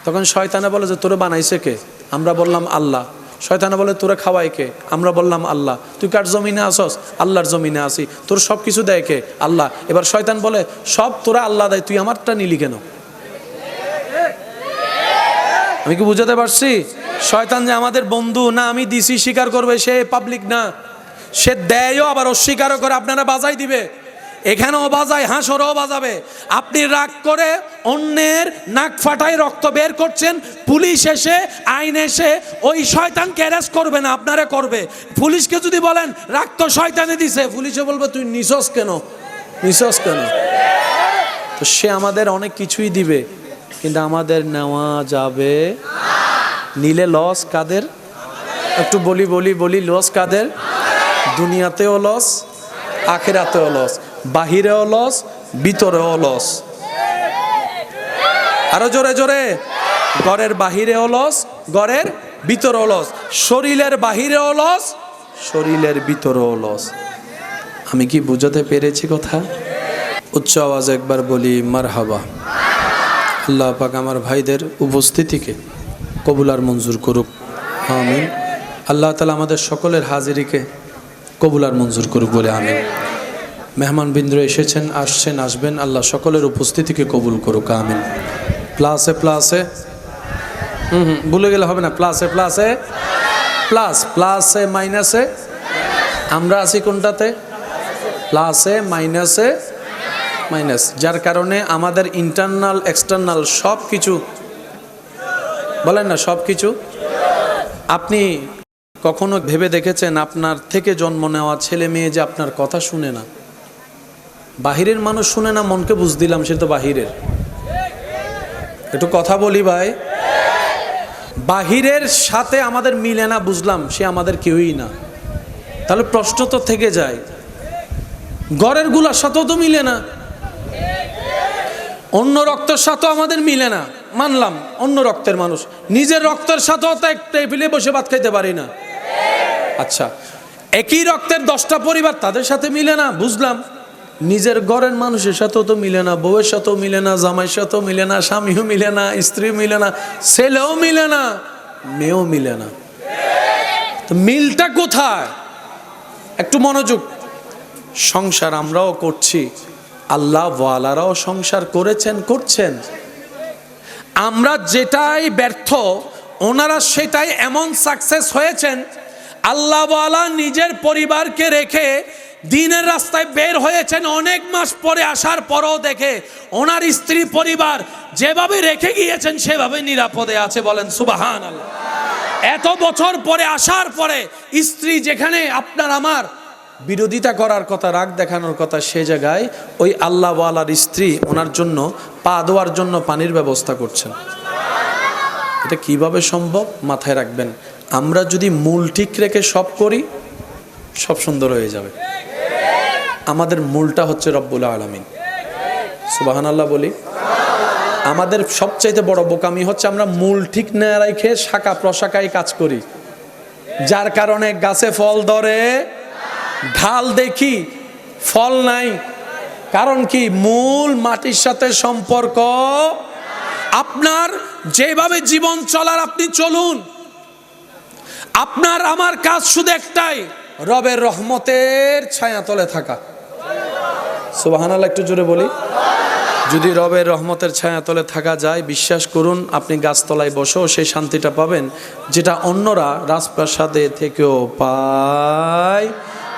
তখন শয়তানে বলে যে তোরে বানাইছে কে? আমরা বললাম আল্লাহ। শয়তানে বলে তোরে খাওয়াই কে? আমরা বললাম আল্লাহ। তুই কার জমিনে আসস? আল্লাহর জমিনে আসি। তোর সব কিছু দেয় কে? আল্লাহ। এবার শয়তান বলে সব তোরা আল্লাহ দেয়, তুই আমারটা নিলি কেন? আমি কি বুঝাতে পারছি? শয়তান যে আমাদের বন্ধু না, আমি দিছি স্বীকার করবে, সে পাবলিক না, সে দেয়ও আবার অস্বীকারও করে। আপনারা বাজাই দিবে, এখানেও বাজায়, হাঁসরও বাজাবে। আপনি রাগ করে অন্যের নাক ফাটায় রক্ত বের করছেন, পুলিশ এসে আইন এসে ওই শয়তানকে অ্যারেস্ট করবে না, আপনারা করবে। পুলিশকে যদি বলেন রাগ তো শয়তানে দিছে, পুলিশে বলবে তুই নিছস কেন, নিছস কেন? তো সে আমাদের অনেক কিছুই দিবে, কিন্তু আমাদের নেওয়া যাবে। নিলে লস কাদের? একটু বলি বলি বলি, লস কাদের? দুনিয়াতেও লস, আখিরাতেও লস, বাহিরেও লস, ভিতরেও লস। আরো জোরে জোরে, ঘরের বাহিরেও লস, ঘরের ভিতরেও লস, শরীরের বাহিরেও লস, শরীরের ভিতরেও লস। আমি কি বুঝাতে পেরেছি কথা? উচ্চ আওয়াজ একবার বলি মারহাবা। আল্লাহ পাক আমার ভাইদের উপস্থিতিকে কবুল আর মঞ্জুর করুক, আমিন। আল্লাহ তাআলা আমাদের সকলের হাজিরিকে কবুল আর মঞ্জুর করুক বলে আমিন। মেহমান বিন্দু এসেছেন, আসছেন, আসবেন, আল্লাহ সকলের উপস্থিতিকে কবুল করুক, আমিন। প্লাসে প্লাসে, ভুলে গেলে হবে না, প্লাসে প্লাসে প্লাস, প্লাসে মাইনাসে। আমরা আছি কোনটাতে? প্লাসে মাইনাসে মাইনাস, যার কারণে আমাদের ইন্টারনাল এক্সটার্নাল সব কিছু, বলেন না সব কিছু। আপনি কখনো ভেবে দেখেছেন আপনার থেকে জন্ম নেওয়া ছেলে মেয়ে যে আপনার কথা শুনে না? বাহিরের মানুষ শুনে না, মনকে বুঝ দিলাম সে তো বাহিরের। একটু কথা বলি ভাই, বাহিরের সাথে আমাদের মিলে না, বুঝলাম সে আমাদের কেউই না। তাহলে প্রশ্ন তো থেকে যায়, ঘরের গুলার সাথেও তো মিলে না, অন্য রক্তের সাথেও আমাদের মিলে না, মানলাম অন্য রক্তের মানুষ, নিজের রক্তের সাথেও তো এক টেবিলে বসে ভাত খাইতে পারি না। আচ্ছা, একই রক্তের 10টা পরিবার, তাদের সাথে মিলে না, বুঝলাম নিজের ঘরের মানুষের সাথেও তো মিলে না, বউয়ের সাথেও মিলে না, জামাইয়ের সাথেও মিলে না, স্বামীও মিলে না, স্ত্রী মিলে না, ছেলেও মিলে না, মেয়েও মিলে না। তো মিলটা কোথায়? একটু মনোযোগ। সংসার আমরাও করছি, আল্লাহ ওয়ালারাও সংসার করেছেন, করছেন। আমরা যেটাই ব্যর্থ, ওনারা সেটাই এমন সাকসেস হয়েছেন। আল্লাহ ওয়ালা নিজের পরিবারকে রেখে দিনের রাস্তায় বের হয়েছেন, অনেক মাস পরে আসার পরও দেখে ওনার স্ত্রী পরিবার যেভাবে রেখে গিয়েছেন সেভাবে নিরাপদে আছে। বলেন সুবহানাল্লাহ। এত বছর পরে আসার পরে স্ত্রী যেখানে আপনার আমার বিরোধিতা করার কথা, রাগ দেখানোর কথা, সে জায়গায় ওই আল্লাহ ওয়ালার স্ত্রী ওনার জন্য পা ধোয়ার জন্য পানির ব্যবস্থা করছেন। এটা কিভাবে সম্ভব? মাথায় রাখবেন, আমরা যদি মূল ঠিক রেখে সব করি, সব সুন্দর হয়ে যাবে। আমাদের মূলটা হচ্ছে রব্বুল আলামিন। সুবহানাল্লাহ বলি। আমাদের সবচাইতে বড় বোকামি হচ্ছে আমরা মূল ঠিক না রেখে শাখা প্রশাখায় কাজ করি, যার কারণে গাছে ফল ধরে, ঢাল দেখি ফল নাই। কারণ কি? মূল মাটির সাথে সম্পর্ক। আপনার যেভাবে জীবন চলার আপনি চলুন, আপনার আমার কাজ শুধু একটাই, রবের রহমতের ছায়াতলে থাকা। সুবহানাল্লাহ একটু জোরে বলি। যদি রবের রহমতের ছায়াতলে থাকা যায়, বিশ্বাস করুন আপনি গাছতলায় বসেও সেই শান্তিটা পাবেন যেটা অন্যরা রাজপ্রাসাদে থেকেও পায়।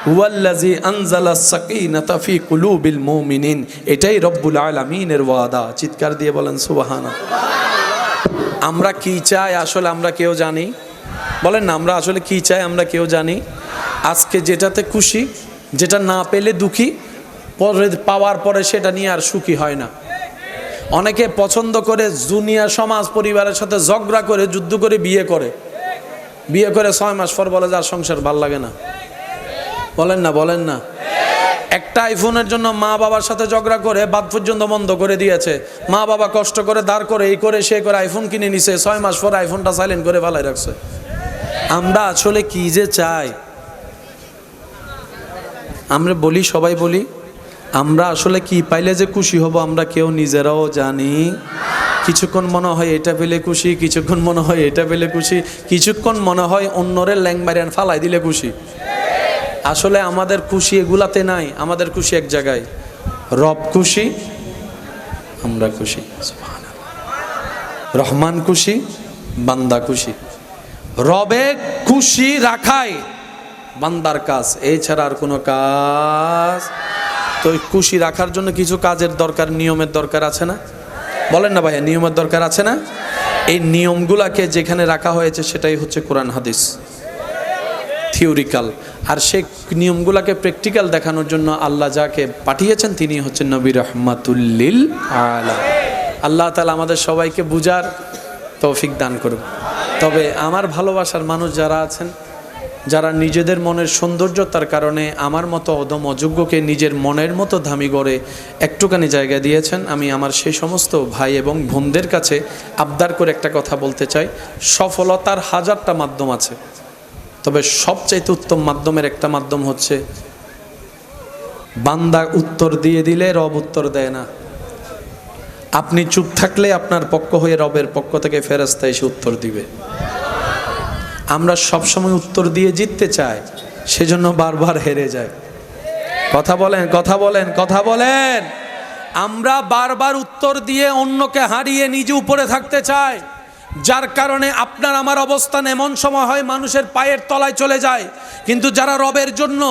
হুয়াল্লাযী আনজালাস সাকিনাতা ফি কুলুবিল মুমিনিন, এটাই রব্বুল আলামিনের ওয়াদা। চিৎকার দিয়ে বলেন সুবহানাল্লাহ। আমরা কি চাই আসলে আমরা কেউ জানি? বলেন না, আমরা আসলে কি চাই আমরা কেউ জানি? আজকে যেটাতে খুশি, যেটা না পেলে দুঃখী, পরে পাওয়ার পরে সেটা নিয়ে আর সুখী হয় না। অনেকে পছন্দ করে দুনিয়া সমাজ পরিবারের সাথে ঝগড়া করে, যুদ্ধ করে বিয়ে করে 6 মাস পর বলে যে আর সংসার ভাল লাগে না। বলেন না, বলেন না। একটা আইফোনের জন্য মা বাবার সাথে ঝগড়া করে বাদ পর্যন্ত বন্ধ করে দিয়েছে। মা বাবা কষ্ট করে দাঁড় করে এই করে সে করে আইফোন কিনে নিছে, 6 মাস পর আইফোনটা সাইলেন্ট করে ফেলাই রাখছে। আমরা আসলে কি যে চাই? আমরা বলি, সবাই বলি, আমরা আসলে কি পাইলে যে খুশি হব আমরা কেউ নিজেরাও জানি। কিছুক্ষণ মনে হয় এটা পেলে খুশি, কিছুক্ষণ মনে হয় এটা পেলে খুশি, কিছুক্ষণ মনে হয় অন্যরের ল্যাং মারিয়ান ফালাই দিলে খুশি। আসলে আমাদের খুশি এগুলাতে নাই, আমাদের খুশি এক জায়গায়, রব খুশি, আমরা খুশি। রহমান খুশি, বান্দা খুশি। রবে খুশি রাখাই বান্দার কাজ, এছাড়া আর কোনো কাজ। তো খুশি রাখার জন্য কিছু কাজের দরকার, নিয়মের দরকার আছে না? বলেন না ভাইয়া, নিয়মের দরকার আছে না? এই নিয়মগুলাকে যেখানে রাখা হয়েছে সেটাই হচ্ছে কোরআন হাদিস, থিওরিক্যাল। আর সেই নিয়মগুলাকে প্র্যাকটিক্যাল দেখানোর জন্য আল্লাহ যাকে পাঠিয়েছেন তিনি হচ্ছেন নবী রাহমাতুল লিল আলামিন। আল্লাহ তাআলা আমাদের সবাইকে বুঝার তৌফিক দান করুন। তবে আমার ভালোবাসার মানুষ যারা আছেন, যারা নিজেদের মনের সৌন্দর্যতার কারণে আমার মতো অদম অযোগ্যকে নিজের মনের মতো দামি করে একটুখানি জায়গা দিয়েছেন, আমি আমার সেই সমস্ত ভাই এবং বোনদের কাছে আবদার করে একটা কথা বলতে চাই। সফলতার হাজারটা মাধ্যম আছে, তবে সবচাইতে উত্তম মাধ্যমের একটা মাধ্যম হচ্ছে বান্দা উত্তর দিয়ে দিলে রব উত্তর দেয় না। আপনি চুপ থাকলে আপনার পক্ষ হয়ে রবের পক্ষ থেকে ফেরেশতা এসে উত্তর দিবে। আমরা সবসময় উত্তর দিয়ে জিততে চাই, সেজন্য বারবার হেরে যাই। কথা বলেন, কথা বলেন, কথা বলেন। আমরা বারবার উত্তর দিয়ে অন্যকে হারিয়ে নিজে উপরে থাকতে চাই। যার কারণে আপনার আমার অবস্থান এমন সময় হয় মানুষের পায়ের তলায় চলে যায়। কিন্তু যারা রবের জন্য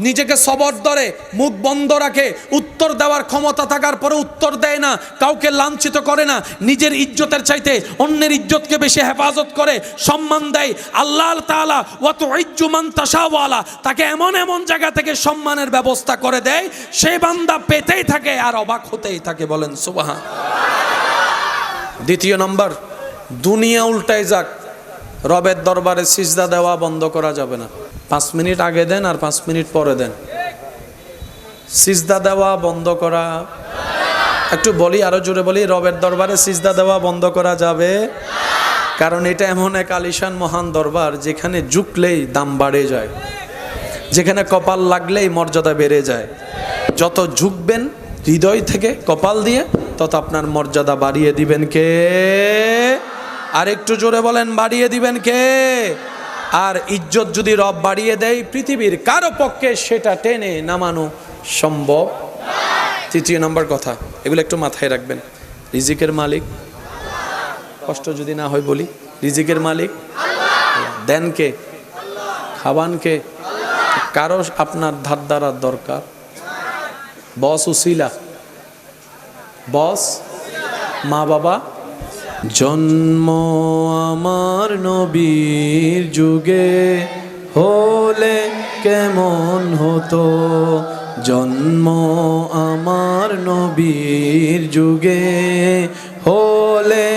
নিজেকে সবর ধরে, মুখ বন্ধ রাখে, উত্তর দেওয়ার ক্ষমতা থাকার পরে উত্তর দেয় না, কাউকে লাঞ্ছিত করে না, নিজের ইজ্জতের চাইতে অন্যের ইজ্জতকে বেশি হেফাজত করে, সম্মান দেয়, আল্লাহ তাআলা ওয়া তুইজ্জু মান তাশাওয়ালা তাকে এমন এমন জায়গা থেকে সম্মানের ব্যবস্থা করে দেয়, সেই বান্দা পেতেই থাকে আর অবাক হতেই থাকে। বলেন সুবহান। দ্বিতীয় নম্বর, দুনিয়া উল্টাই যাক, রবের দরবারে সিজদা দেওয়া বন্ধ করা যাবে না। 5 মিনিট আগে দেন আর 5 মিনিট পরে দেন, সিজদা দেওয়া বন্ধ করা। একটু বলি, আরো জোরে বলি, রবের দরবারে সিজদা দেওয়া বন্ধ করা যাবে। কারণ এটা এমন এক আলিশান মহান দরবার যেখানে ঝুঁকলেই দাম বাড়ে যায়, যেখানে কপাল লাগলেই মর্যাদা বেড়ে যায়। যত ঝুঁকবেন হৃদয় থেকে কপাল দিয়ে, তত আপনার মর্যাদা বাড়িয়ে দিবেন কে? আর একটু জোরে বলেন, বাড়িয়ে দিবেন কে? আর ইজ্জত যদি রব বাড়িয়ে দেয়, পৃথিবীর কারো পক্ষে সেটা টেনে নামানো সম্ভব। তৃতীয় নম্বর কথা, এগুলো একটু মাথায় রাখবেন। রিজিকের মালিক, কষ্ট যদি না হয় বলি, রিজিকের মালিক দেন কে? খাবান কে? কারো আপনার ধার ধারার দরকার? বস উসিলা, বস মা বাবা। জন্ম আমার নবীর যুগে হলে কেমন হতো, জন্ম আমার নবীর যুগে হলে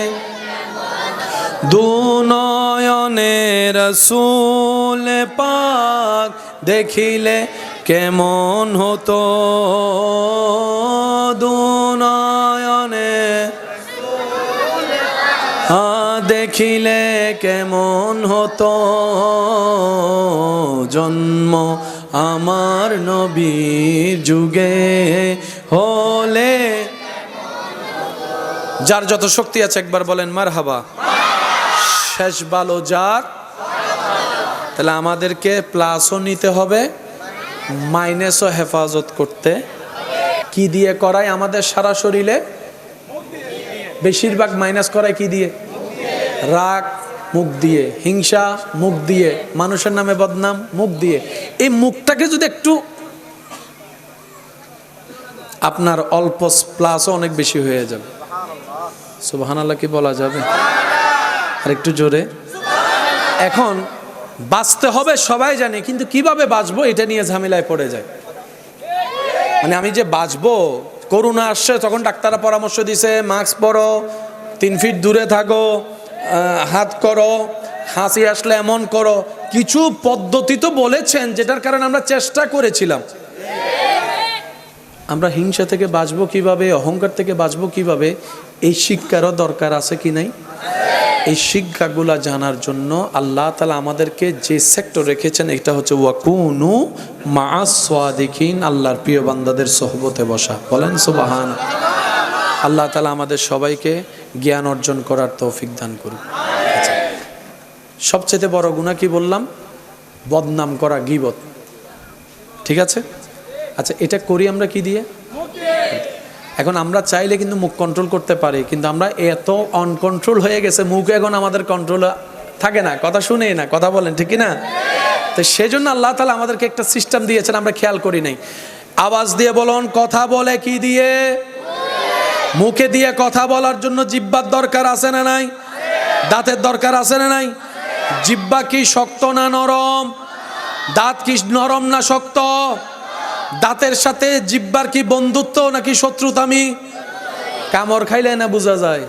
দুনয়নে রাসূল পাক দেখিলে কেমন হতো, দুনয়নে দেখিলে কেমন হতো, জন্ম আমার নবীর যুগে হলে। যার যত শক্তি আছে একবার বলেন মারহাবা। শেষ ভালো যার। তাহলে আমাদেরকে প্লাসও নিতে হবে, মাইনাসও হেফাজত করতে। কি দিয়ে করায় আমাদের সারা শরীরে? বেশিরভাগ মাইনাস করায় কি দিয়ে? রাগ মুখ দিয়ে, হিংসা মুখ দিয়ে, মানুষের নামে বদনাম মুখ দিয়ে। এই মুখটাকে যদি একটু আপনার অল্প প্লাসও অনেক বেশি হয়ে যাবে। সুবহানাল্লাহ কি বলা যাবে? আর একটু জোরে। এখন বাঁচতে হবে সবাই জানে, কিন্তু কিভাবে বাঁচবো এটা নিয়ে ঝামেলায় পড়ে যায়। মানে আমি যে বাঁচবো, করোনা আসছে তখন ডাক্তাররা পরামর্শ দিছে মাস্ক পরো, 3 ফিট দূরে থাকো, হাত করো, হাসি আসলে এমন করো, কিছু পদ্ধতি তো বলেছেন যেটার কারণে আমরা চেষ্টা করেছিলাম। আমরা হিংসা থেকে বাঁচবো কিভাবে, অহংকার থেকে বাঁচবো কিভাবে, এই শিক্ষারও দরকার আছে কি নাই? এই শিক্ষাগুলা জানার জন্য আল্লাহ তাআলা আমাদেরকে যে সেক্টর রেখেছেন, এটা হচ্ছে ওয়াকুনু মাআস সাদিকিন, আল্লাহর প্রিয় বান্দাদের সোহবতে বসা। বলেন সুবহান। আল্লাহ তাআলা আমাদের সবাইকে জ্ঞান অর্জন করার তৌফিক দান করুন। আচ্ছা, সবচেয়ে বড় গুনাহ কি বললাম? বদনাম করা, গীবত। ঠিক আছে? আচ্ছা, এটা করি আমরা কি দিয়ে? এখন আমরা চাইলে কিন্তু মুখ কন্ট্রোল করতে পারি, কিন্তু আমরা এত অনকন্ট্রোল হয়ে গেছে, মুখ এখন আমাদের কন্ট্রোল থাকে না, কথা শুনেই না, কথা বলেন ঠিক না? তো সেজন্য আল্লাহ তাআলা আমাদেরকে একটা সিস্টেম দিয়েছেন, আমরা খেয়াল করি নাই। আওয়াজ দিয়ে বলুন, কথা বলে কি দিয়ে? মুখে দিয়ে কথা বলার জন্য জিহ্বার দরকার আছে না নাই? দাঁতের দরকার আছে না নাই? জিহ্বা কি শক্ত না নরম? দাঁত কি নরম না শক্ত? দাঁতের সাথে জিহ্বার কি বন্ধুত্ব নাকি শত্রুতামি? কামড় খাইলে না বোঝা যায়।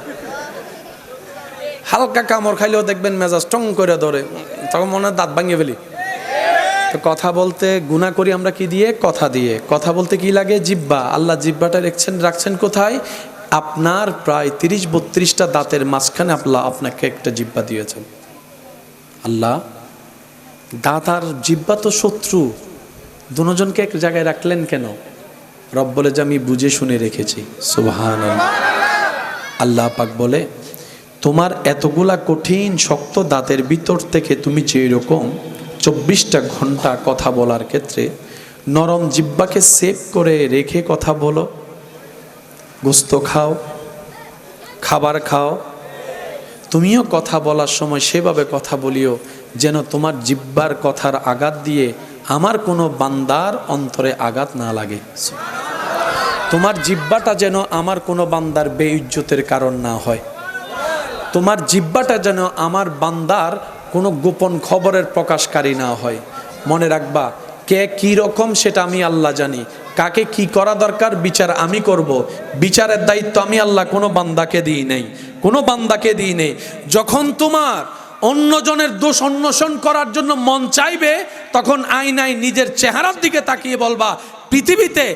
হালকা কামড় খাইলেও দেখবেন মেজাজ টং করে ধরে, তখন মনে হয় দাঁত ভাঙিয়ে ফেলি। তো কথা বলতে গুনাহ করি আমরা কি দিয়ে? কথা দিয়ে। কথা বলতে কি লাগে? জিহ্বা। আল্লাহ জিহ্বাটা রাখছেন কোথায়? আপনার প্রায় 30-32টা দাঁতের মাঝখানে আল্লাহ আপনাকে একটা জিহ্বা দিয়েছেন। আল্লাহ দাঁত আর জিহ্বা তো শত্রু, দুজনকে এক জায়গায় রাখলেন কেন? রব বলে যে আমি বুঝে শুনে রেখেছি। সুবহানাল্লাহ। আল্লাহ পাক বলে তোমার এতগুলা কঠিন শক্ত দাঁতের ভিতর থেকে তুমি যেরকম 24টা ঘন্টা কথা বলার ক্ষেত্রে নরম জিহ্বাকে সেভ করে রেখে কথা বলো, গোস্ত খাও, খাবার খাও, তুমিও কথা বলার সময় সেভাবে কথা বলিও যেন তোমার জিহ্বার কথার আঘাত দিয়ে আমার কোনো বান্দার অন্তরে আঘাত না লাগে। তোমার জিহ্বাটা যেন আমার কোনো বান্দার বেইজ্জতের কারণ না হয়। তোমার জিহ্বাটা যেন আমার বান্দার কোনো গোপন খবরের প্রকাশকারী না হয়। মনে রাখবা, কে কি রকম সেটা আমি আল্লাহ জানি, কাকে কি করা দরকার বিচার আমি করব। বিচারের দায়িত্ব আমি আল্লাহ কোনো বান্দাকে দিই নেই, কোনো বান্দাকে দিই নেই। যখন তোমার অন্যজনের দোষ অন্বেষণ করার জন্য মন চাইবে, তখন আয়নায় নিজের চেহারার দিকে তাকিয়ে বলবা, পৃথিবীতে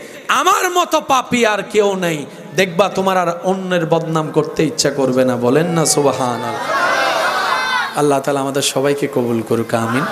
আমার মতো পাপী আর কেউ নেই। দেখবা তোমার আর অন্যের বদনাম করতে ইচ্ছা করবে না। বলেন না সুবহানাল্লাহ। আল্লাহ তাআলা আমাদের সবাইকে কবুল করুক, আমিন।